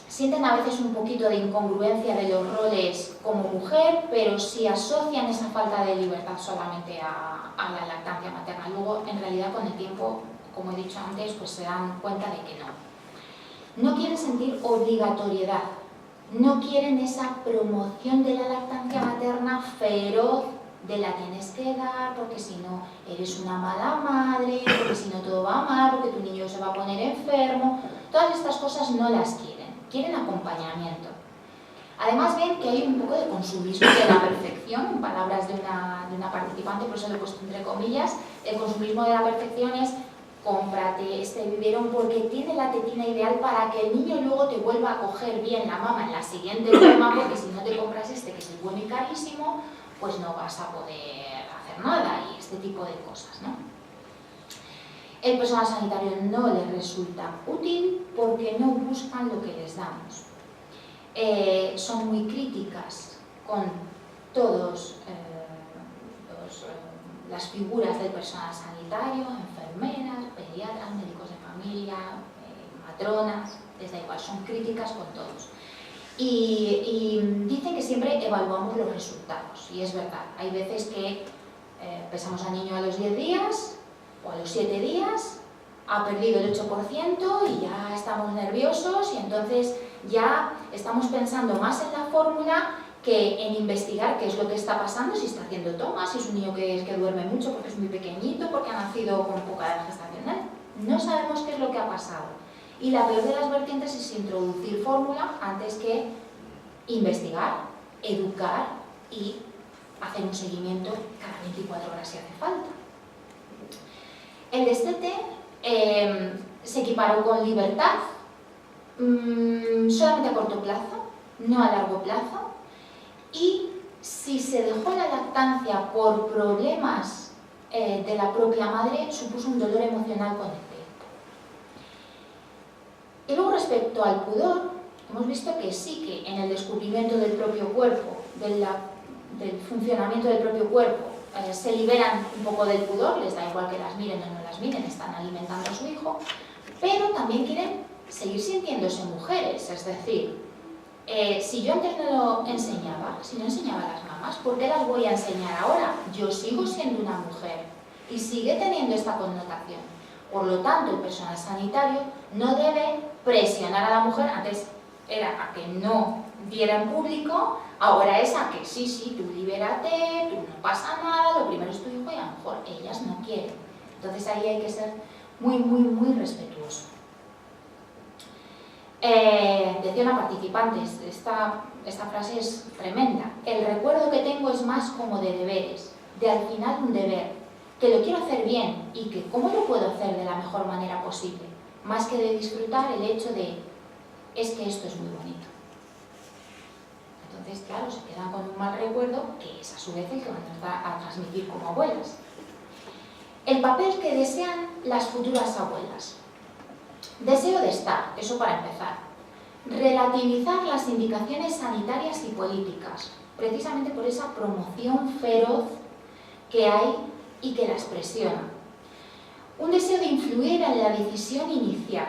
Sienten a veces un poquito de incongruencia de los roles como mujer, pero si asocian esa falta de libertad solamente a la lactancia materna. Luego, en realidad, con el tiempo, como he dicho antes, pues se dan cuenta de que no. No quieren sentir obligatoriedad, no quieren esa promoción de la lactancia materna feroz de la tienes que dar porque si no eres una mala madre, porque si no todo va mal, porque tu niño se va a poner enfermo. Todas estas cosas no las quieren acompañamiento. Además ven que hay un poco de consumismo de la perfección, en palabras de una participante, por eso lo he puesto entre comillas. El consumismo de la perfección es: cómprate este biberón porque tiene la tetina ideal para que el niño luego te vuelva a coger bien la mama en la siguiente mama, porque si no te compras este, que es el bueno y carísimo, pues no vas a poder hacer nada, y este tipo de cosas, ¿no? El personal sanitario no les resulta útil porque no buscan lo que les damos. Son muy críticas con todas las figuras del personal sanitario, enfermeras, pediatras, médicos de familia, matronas, les da igual, son críticas con todos. Y dicen que siempre evaluamos los resultados, y es verdad, hay veces que pesamos al niño a los 10 días o a los 7 días, ha perdido el 8% y ya estamos nerviosos, y entonces ya estamos pensando más en la fórmula que en investigar qué es lo que está pasando, si está haciendo tomas, si es un niño que duerme mucho porque es muy pequeñito, porque ha nacido con poca edad gestacional. No sabemos qué es lo que ha pasado. Y la peor de las vertientes es introducir fórmula antes que investigar, educar y hacer un seguimiento cada 24 horas si hace falta. El destete se equiparó con libertad solamente a corto plazo, no a largo plazo. Y si se dejó la lactancia por problemas de la propia madre, supuso un dolor emocional con el tiempo. Y luego, respecto al pudor, hemos visto que sí que en el descubrimiento del propio cuerpo, del funcionamiento del propio cuerpo, se liberan un poco del pudor, les da igual que las miren o no las miren, están alimentando a su hijo, pero también quieren seguir sintiéndose mujeres, es decir, si yo antes no lo enseñaba, si no enseñaba a las mamás, ¿por qué las voy a enseñar ahora? Yo sigo siendo una mujer y sigue teniendo esta connotación. Por lo tanto, el personal sanitario no debe presionar a la mujer. Antes era a que no diera en público, ahora es a que sí, tú libérate, tú no pasa nada, lo primero es tu hijo, y a lo mejor ellas no quieren. Entonces ahí hay que ser muy, muy, muy respetuoso. Decía una participante, esta frase es tremenda: el recuerdo que tengo es más como de deberes, de al final un deber, que lo quiero hacer bien y que cómo lo puedo hacer de la mejor manera posible, más que de disfrutar el hecho de es que esto es muy bonito. Entonces, claro, se quedan con un mal recuerdo que es a su vez el que van a transmitir como abuelas. El papel que desean las futuras abuelas. Deseo de estar, eso para empezar. Relativizar las indicaciones sanitarias y políticas, precisamente por esa promoción feroz que hay y que las presiona. Un deseo de influir en la decisión inicial,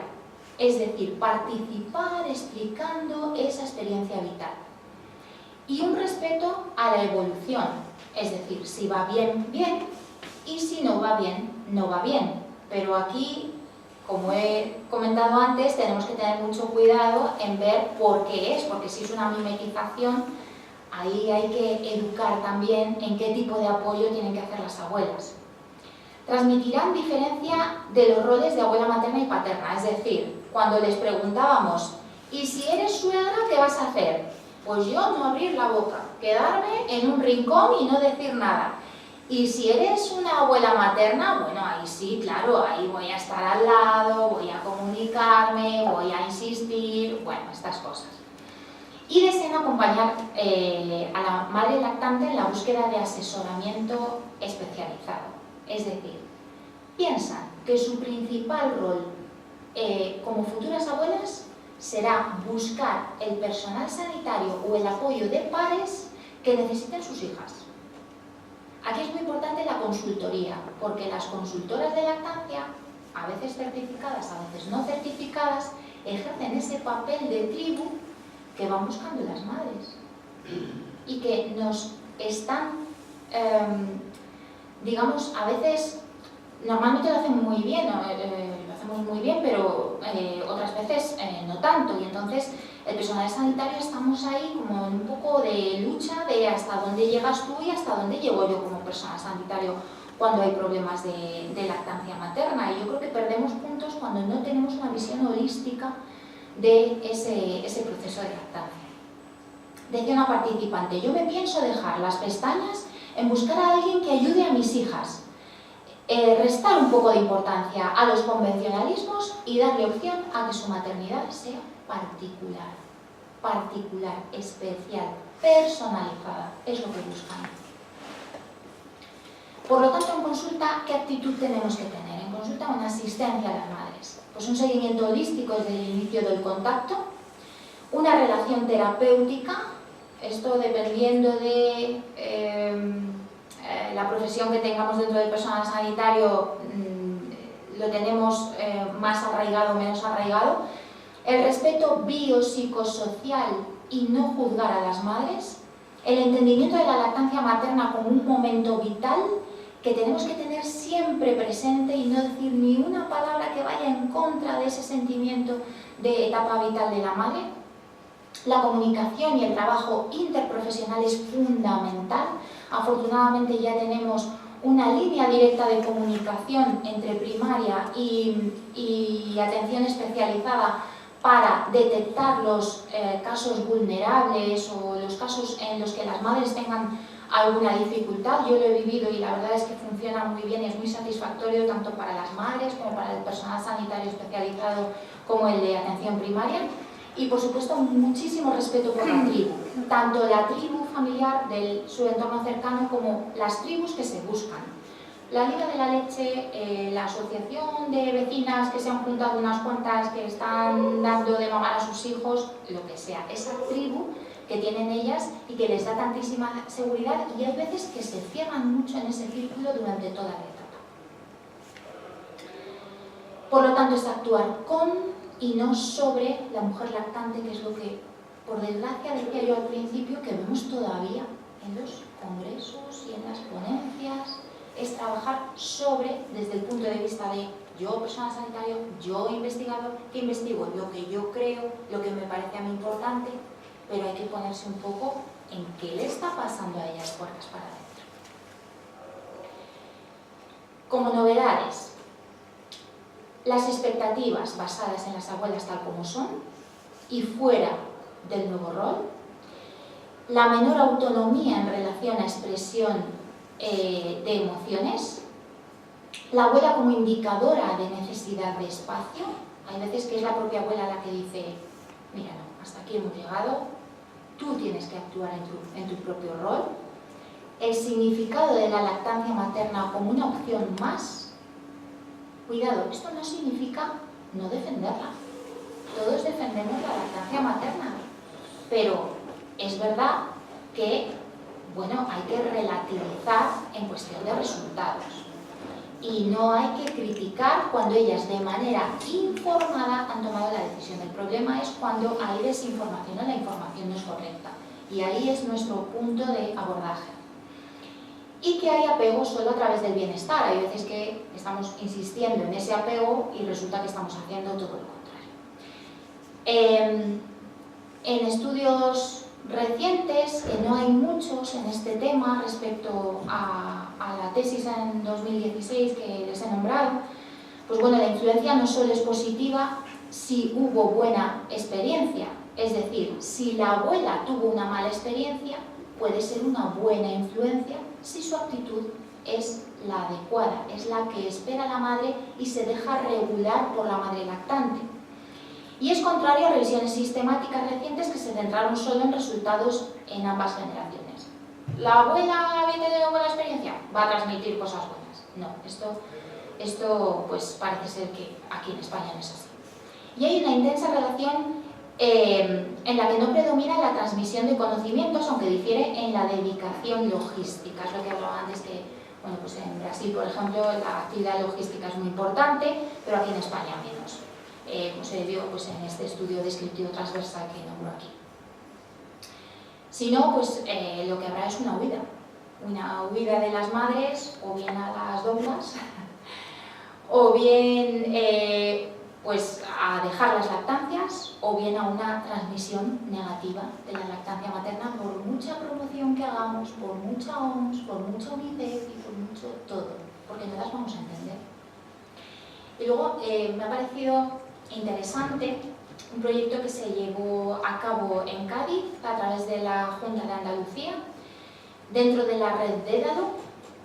es decir, participar explicando esa experiencia vital. Y un respeto a la evolución, es decir, si va bien, bien, y si no va bien, no va bien. Pero aquí, como he comentado antes, tenemos que tener mucho cuidado en ver por qué es, porque si es una mimetización, ahí hay que educar también en qué tipo de apoyo tienen que hacer las abuelas. Transmitirán diferencia de los roles de abuela materna y paterna, es decir, cuando les preguntábamos, ¿y si eres suegra, qué vas a hacer? Pues yo no abrir la boca, quedarme en un rincón y no decir nada. Y si eres una abuela materna, bueno, ahí sí, claro, ahí voy a estar al lado, voy a comunicarme, voy a insistir, bueno, estas cosas. Y desean acompañar a la madre lactante en la búsqueda de asesoramiento especializado. Es decir, piensan que su principal rol como futuras abuelas será buscar el personal sanitario o el apoyo de pares que necesiten sus hijas. Aquí es muy importante la consultoría, porque las consultoras de lactancia, a veces certificadas, a veces no certificadas, ejercen ese papel de tribu que van buscando las madres y que nos están, digamos, a veces, normalmente lo hacen muy bien, lo hacemos muy bien, pero otras veces no tanto, y entonces el personal sanitario estamos ahí como en un poco de lucha de hasta dónde llegas tú y hasta dónde llego yo como personal sanitario cuando hay problemas de lactancia materna, y yo creo que perdemos puntos cuando no tenemos una visión holística de ese proceso de lactancia. Decía una participante, yo me pienso dejar las pestañas en buscar a alguien que ayude a mis hijas, restar un poco de importancia a los convencionalismos y darle opción a que su maternidad sea particular, especial, personalizada, es lo que buscan. Por lo tanto, en consulta, ¿qué actitud tenemos que tener? En consulta, una asistencia a las madres. Pues un seguimiento holístico desde el inicio del contacto, una relación terapéutica, esto dependiendo de la profesión que tengamos dentro del personal sanitario, lo tenemos más arraigado o menos arraigado. El respeto biopsicosocial y no juzgar a las madres, el entendimiento de la lactancia materna como un momento vital que tenemos que tener siempre presente y no decir ni una palabra que vaya en contra de ese sentimiento de etapa vital de la madre. La comunicación y el trabajo interprofesional es fundamental. Afortunadamente ya tenemos una línea directa de comunicación entre primaria y atención especializada para detectar los casos vulnerables o los casos en los que las madres tengan alguna dificultad. Yo lo he vivido y la verdad es que funciona muy bien y es muy satisfactorio tanto para las madres como para el personal sanitario especializado como el de atención primaria. Y por supuesto muchísimo respeto por la tribu, tanto la tribu familiar de su entorno cercano como las tribus que se buscan. La Liga de la Leche, la asociación de vecinas que se han juntado unas cuantas que están dando de mamar a sus hijos, lo que sea, esa tribu que tienen ellas y que les da tantísima seguridad, y hay veces que se cierran mucho en ese círculo durante toda la etapa. Por lo tanto, es actuar con y no sobre la mujer lactante, que es lo que, por desgracia, decía yo al principio, que vemos todavía en los congresos y en las ponencias, es trabajar sobre, desde el punto de vista de yo, personal sanitario, yo, investigador, que investigo lo que yo creo, lo que me parece a mí importante, pero hay que ponerse un poco en qué le está pasando a ellas puertas para adentro. Como novedades, las expectativas basadas en las abuelas tal como son y fuera del nuevo rol, la menor autonomía en relación a expresión de emociones, la abuela como indicadora de necesidad de espacio. Hay veces que es la propia abuela la que dice, mira, no, hasta aquí hemos llegado, tú tienes que actuar en tu propio rol. El significado de la lactancia materna como una opción más. Cuidado, esto no significa no defenderla. Todos defendemos la lactancia materna, pero es verdad que, bueno, hay que relativizar en cuestión de resultados. Y no hay que criticar cuando ellas de manera informada han tomado la decisión. El problema es cuando hay desinformación o la información no es correcta. Y ahí es nuestro punto de abordaje. Y que hay apego solo a través del bienestar. Hay veces que estamos insistiendo en ese apego y resulta que estamos haciendo todo lo contrario. En estudios recientes, que no hay muchos en este tema respecto a la tesis en 2016 que les he nombrado, pues bueno, la influencia no solo es positiva si hubo buena experiencia, es decir, si la abuela tuvo una mala experiencia, puede ser una buena influencia si su actitud es la adecuada, es la que espera la madre y se deja regular por la madre lactante. Y es contrario a revisiones sistemáticas recientes que se centraron solo en resultados en ambas generaciones. ¿La abuela había tenido buena experiencia? ¿Va a transmitir cosas buenas? No, esto pues parece ser que aquí en España no es así. Y hay una intensa relación en la que no predomina la transmisión de conocimientos, aunque difiere en la dedicación logística. Es lo que hablaba antes, que bueno, pues en Brasil, por ejemplo, la actividad logística es muy importante, pero aquí en España menos. Como se vio pues, en este estudio descriptivo transversal que nombró aquí. Si no, pues lo que habrá es una huida de las madres, o bien a las doblas, o bien pues a dejar las lactancias, o bien a una transmisión negativa de la lactancia materna por mucha promoción que hagamos, por mucha OMS, por mucho UNICEF y por mucho todo, porque no las vamos a entender. Y luego me ha parecido interesante un proyecto que se llevó a cabo en Cádiz a través de la Junta de Andalucía, dentro de la red Dédalo,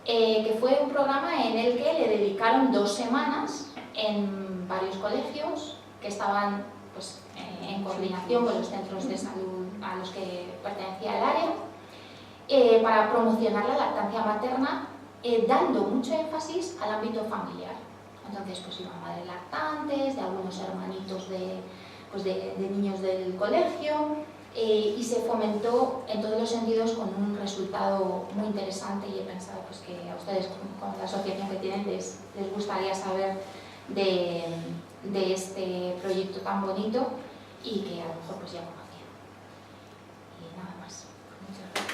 que fue un programa en el que le dedicaron 2 semanas en varios colegios que estaban pues, en coordinación con los centros de salud a los que pertenecía el área, para promocionar la lactancia materna, dando mucho énfasis al ámbito familiar. Entonces pues iban madres lactantes, de algunos hermanitos de niños del colegio, y se fomentó en todos los sentidos con un resultado muy interesante, y he pensado pues, que a ustedes con la asociación que tienen les gustaría saber de este proyecto tan bonito y que a lo mejor pues ya conocían. Y nada más. Muchas gracias.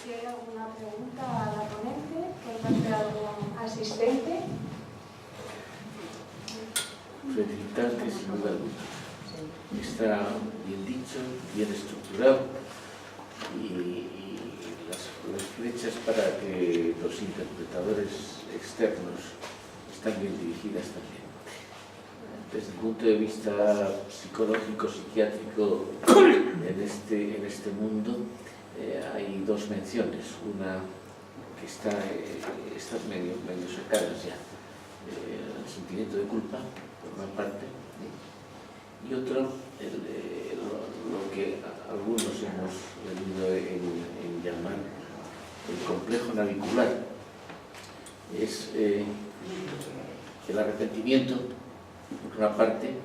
Si hay alguna pregunta a la ponente, por parte de algún asistente. Felicitarte sin duda alguna. Está bien dicho, bien estructurado, y las flechas para que los interpretadores externos están bien dirigidas también. Desde el punto de vista psicológico, psiquiátrico, en este mundo hay 2 menciones. Una que está medio sacadas ya, el sentimiento de culpa, por una parte, y otro, lo que algunos hemos venido en llamar el complejo navicular. Es el arrepentimiento, por una parte,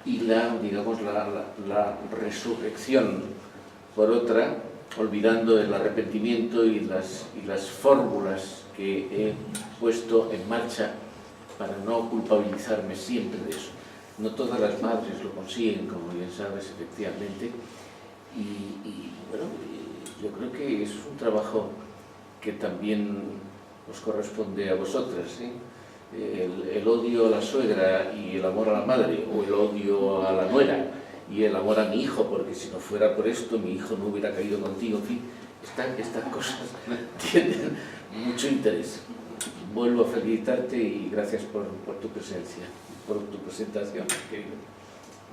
y la resurrección, por otra, olvidando el arrepentimiento y las fórmulas que he puesto en marcha para no culpabilizarme siempre de eso. No todas las madres lo consiguen, como bien sabes, efectivamente, y bueno, yo creo que es un trabajo que también os corresponde a vosotras, ¿sí? El odio a la suegra y el amor a la madre, o el odio a la nuera y el amor a mi hijo, porque si no fuera por esto mi hijo no hubiera caído contigo, en fin, estas cosas tienen mucho interés. Vuelvo a felicitarte y gracias por tu presencia, por tu presentación, querido.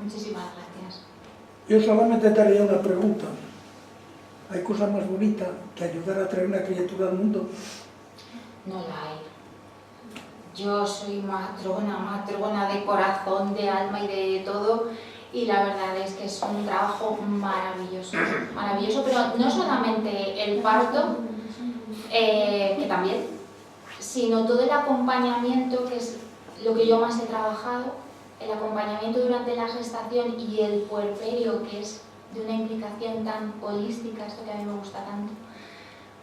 Muchísimas gracias. Yo solamente te haría una pregunta. ¿Hay cosa más bonita que ayudar a traer una criatura al mundo? No la hay. Yo soy matrona de corazón, de alma y de todo, y la verdad es que es un trabajo maravilloso, pero no solamente el parto, que también, sino todo el acompañamiento, que es lo que yo más he trabajado, el acompañamiento durante la gestación y el puerperio, que es de una implicación tan holística, esto que a mí me gusta tanto,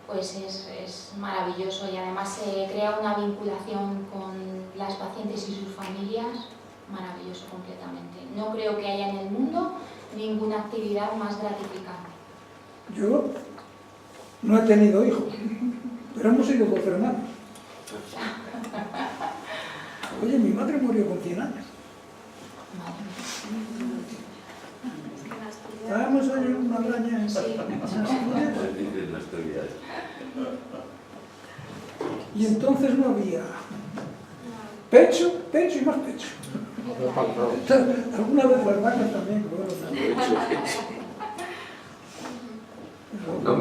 pues es maravilloso, y además se crea una vinculación con las pacientes y sus familias, maravilloso completamente. No creo que haya en el mundo ninguna actividad más gratificante. Yo no he tenido hijos, pero hemos sido 2 hermanos. Oye, mi madre murió con 100 años. Estábamos ahí en una araña. Sí. Y entonces no había pecho y más pecho. Alguna vez las vacas también, claro. No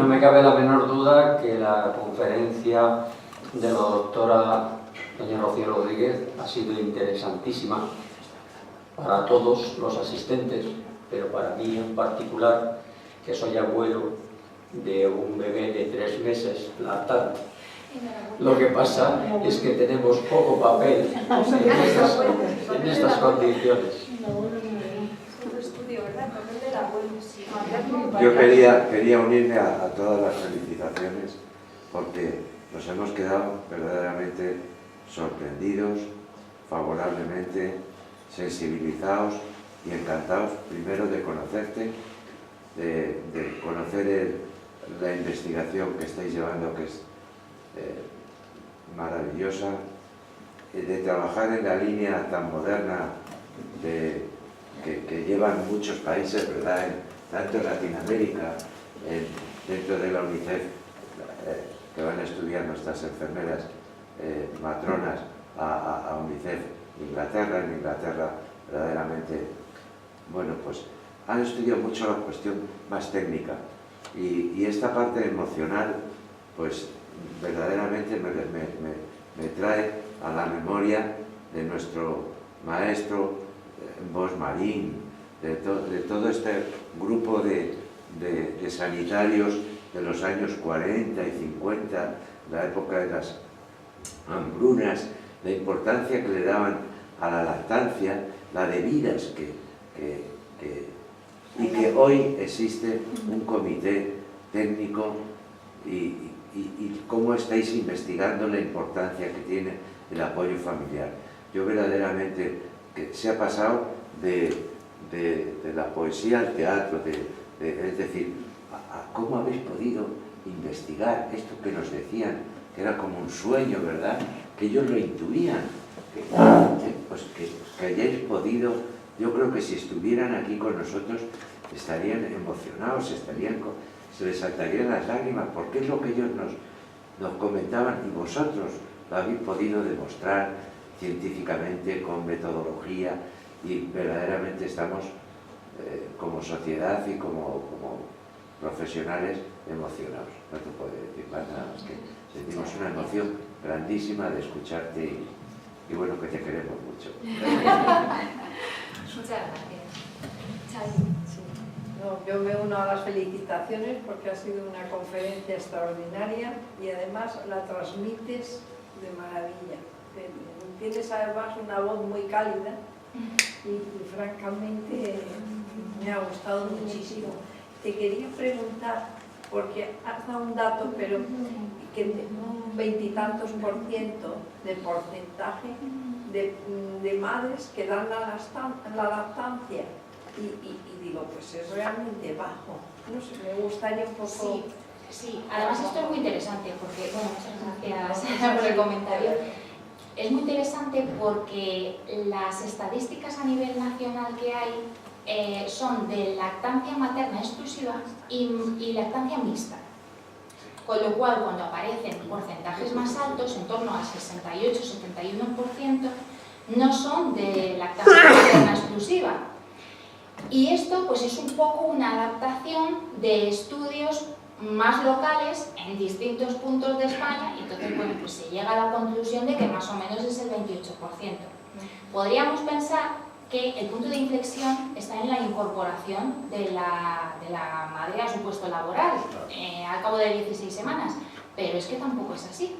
me cabe la menor duda que la conferencia de la doctora doña Rocío Rodríguez ha sido interesantísima para todos los asistentes, pero para mí en particular, que soy abuelo de un bebé de 3 meses lactante. Lo que pasa es que tenemos poco papel en estas condiciones. Yo quería unirme a todas las felicitaciones porque nos hemos quedado verdaderamente sorprendidos, favorablemente sensibilizados y encantados, primero de conocerte, de conocer la investigación que estáis llevando, que es maravillosa, de trabajar en la línea tan moderna que llevan muchos países, ¿verdad? Tanto en Latinoamérica, dentro de la UNICEF, que van a estudiar nuestras enfermeras matronas a UNICEF en Inglaterra verdaderamente, bueno, pues han estudiado mucho la cuestión más técnica y esta parte emocional, pues verdaderamente me trae a la memoria de nuestro maestro Bosch Marín, de todo este grupo de sanitarios de los años 40 y 50, la época de las hambrunas, la importancia que le daban a la lactancia, la de vidas y que hoy existe un comité técnico y cómo estáis investigando la importancia que tiene el apoyo familiar. Yo verdaderamente que se ha pasado de la poesía al teatro, es decir, a cómo habéis podido investigar esto que nos decían, que era como un sueño, ¿verdad? Que ellos lo intuían, pues que hayáis podido. Yo creo que si estuvieran aquí con nosotros estarían emocionados, se les saltarían las lágrimas, porque es lo que ellos nos comentaban y vosotros lo habéis podido demostrar científicamente, con metodología, y verdaderamente estamos como sociedad y como profesionales emocionados. No te puedo decir más nada más que sentimos una emoción grandísima de escucharte y bueno, que te queremos mucho. Muchas gracias. Sí. No, yo me uno a las felicitaciones porque ha sido una conferencia extraordinaria y además la transmites de maravilla. Tienes además una voz muy cálida y francamente me ha gustado muchísimo. Te quería preguntar, porque has dado un dato, pero que un 20 y tantos % de porcentaje de madres que dan la lactancia y digo, pues es realmente bajo. No sé, me gustaría un poco... Sí, además esto es muy interesante porque, bueno, muchas gracias por el comentario. Es muy interesante porque las estadísticas a nivel nacional que hay son de lactancia materna exclusiva y lactancia mixta. Con lo cual, cuando aparecen porcentajes más altos, en torno al 68-71%, no son de lactancia materna exclusiva. Y esto pues es un poco una adaptación de estudios más locales en distintos puntos de España y entonces bueno, pues se llega a la conclusión de que más o menos es el 28%. Podríamos pensar que el punto de inflexión está en la incorporación de la madre a su puesto laboral al cabo de 16 semanas, pero es que tampoco es así.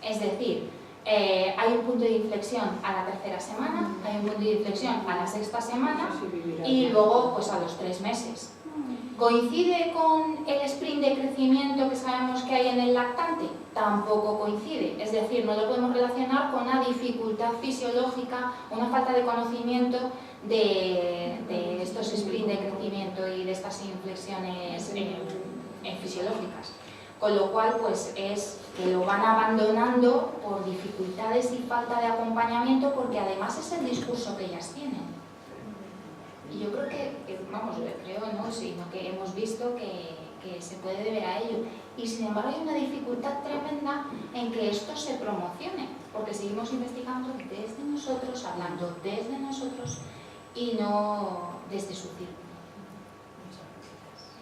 Es decir, hay un punto de inflexión a la 3ª semana, hay un punto de inflexión a la 6ª semana y luego pues a los 3 meses. ¿Coincide con el sprint de crecimiento que sabemos que hay en el lactante? Tampoco coincide, es decir, no lo podemos relacionar con una dificultad fisiológica, una falta de conocimiento de estos sprints de crecimiento y de estas inflexiones fisiológicas. Con lo cual, pues es que lo van abandonando por dificultades y falta de acompañamiento, porque además es el discurso que ellas tienen. Y yo creo que vamos, creo no, sino que hemos visto que se puede deber a ello. Y sin embargo hay una dificultad tremenda en que esto se promocione. porque seguimos investigando desde nosotros, hablando desde nosotros y no desde su círculo. Muchas gracias.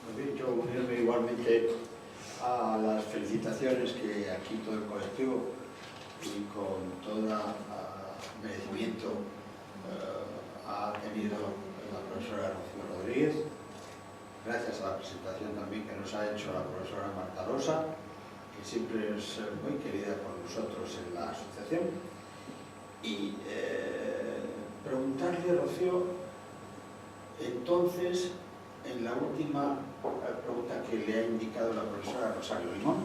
Muy bien, yo unirme igualmente a las felicitaciones que aquí todo el colectivo y con todo merecimiento ha tenido la profesora Rocío Rodríguez. Gracias a la presentación también que nos ha hecho la profesora Marta Rosa, que siempre es muy querida por nosotros en la asociación. Y preguntarle, Rocío, entonces, en la última pregunta que le ha indicado la profesora Rosario Limón,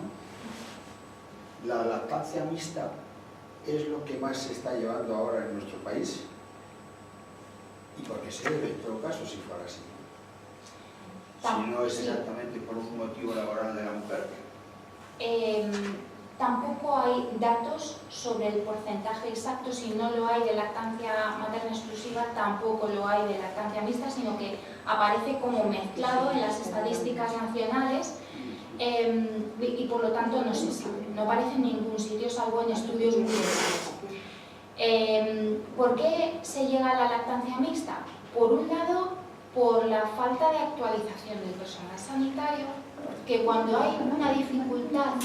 ¿la lactancia mixta es lo que más se está llevando ahora en nuestro país? ¿Y por qué se debe, en todo caso, si fuera así? Si no es exactamente por un motivo laboral de la mujer. Tampoco hay datos sobre el porcentaje exacto, si no lo hay de lactancia materna exclusiva, tampoco lo hay de lactancia mixta, sino que aparece como mezclado en las estadísticas nacionales y por lo tanto no se sabe, no aparece en ningún sitio salvo en estudios muy locales. ¿Por qué se llega a la lactancia mixta? Por un lado, por la falta de actualización del personal sanitario, que cuando hay una dificultad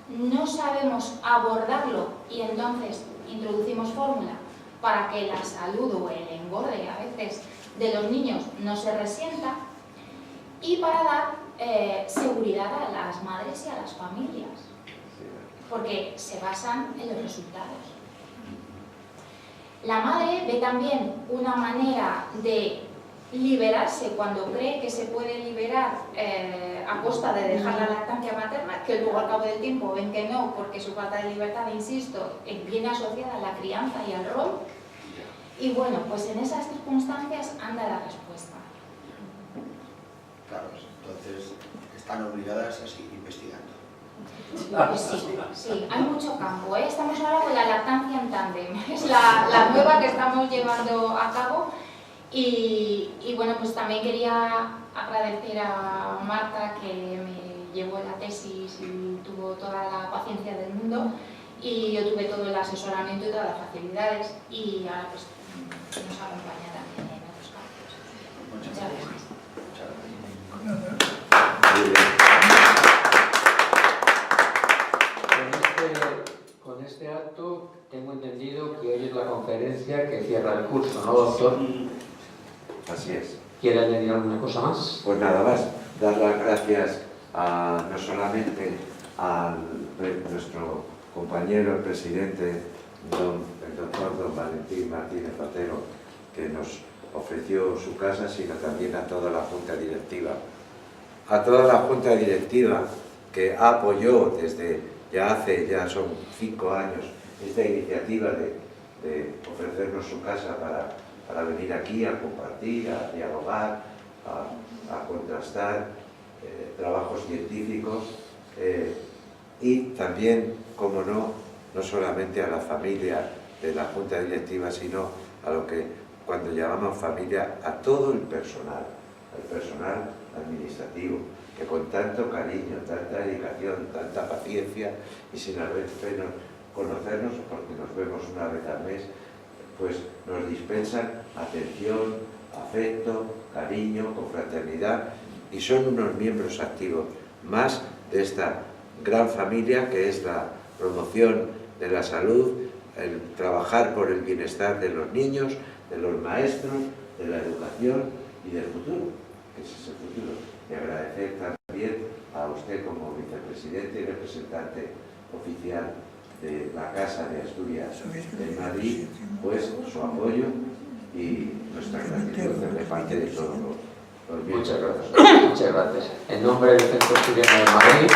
no sabemos abordarlo y entonces introducimos fórmula para que la salud o el engorde a veces de los niños no se resienta, y para dar seguridad a las madres y a las familias, porque se basan en los resultados. La madre ve también una manera de liberarse cuando cree que se puede liberar a costa de dejar la lactancia materna, que luego al cabo del tiempo ven que no, porque su falta de libertad, insisto, viene asociada a la crianza y al rol. Y bueno, pues en esas circunstancias anda la respuesta. Claro, entonces están obligadas a seguir investigando. Pues sí, hay mucho campo, ¿eh? Estamos ahora con la lactancia en tándem, es la nueva que estamos llevando a cabo. Y bueno, pues también quería agradecer a Marta, que me llevó la tesis y tuvo toda la paciencia del mundo, y yo tuve todo el asesoramiento y todas las facilidades, y ahora pues nos acompaña también en otros campos. Muchas gracias. Con este acto tengo entendido que hoy es la conferencia que cierra el curso, ¿no, doctor? Así es. ¿Quiere añadir alguna cosa más? Pues nada más, dar las gracias no solamente a nuestro compañero, el presidente, el doctor don Valentín Martínez Otero, que nos ofreció su casa, sino también a toda la Junta Directiva. A toda la Junta Directiva que apoyó desde ya son 5 años esta iniciativa de ofrecernos su casa para venir aquí a compartir, a dialogar, a contrastar trabajos científicos y también, como no solamente a la familia de la Junta Directiva, sino a lo que cuando llamamos familia, a todo el personal administrativo, que con tanto cariño, tanta dedicación, tanta paciencia y sin a veces conocernos, porque nos vemos una vez al mes, pues nos dispensan atención, afecto, cariño, confraternidad, y son unos miembros activos más de esta gran familia que es la promoción de la salud, el trabajar por el bienestar de los niños, de los maestros, de la educación y del futuro, que ese es el futuro. Y agradecer también a usted como vicepresidente y representante oficial de la Casa de Asturias en Madrid, pues su apoyo y nuestra gratitud de parte de todos los miembros. Muchas gracias. En nombre del Centro Asturiano de Madrid,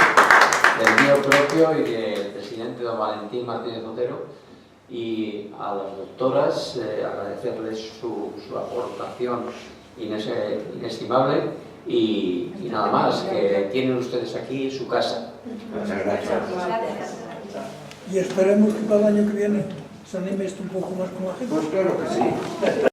del mío propio y del presidente don Valentín Martínez Otero, y a las doctoras agradecerles su aportación inestimable, y nada más, que tienen ustedes aquí su casa. Muchas gracias. Y esperemos que para el año que viene se anime esto un poco más con la gente. Pues claro que sí.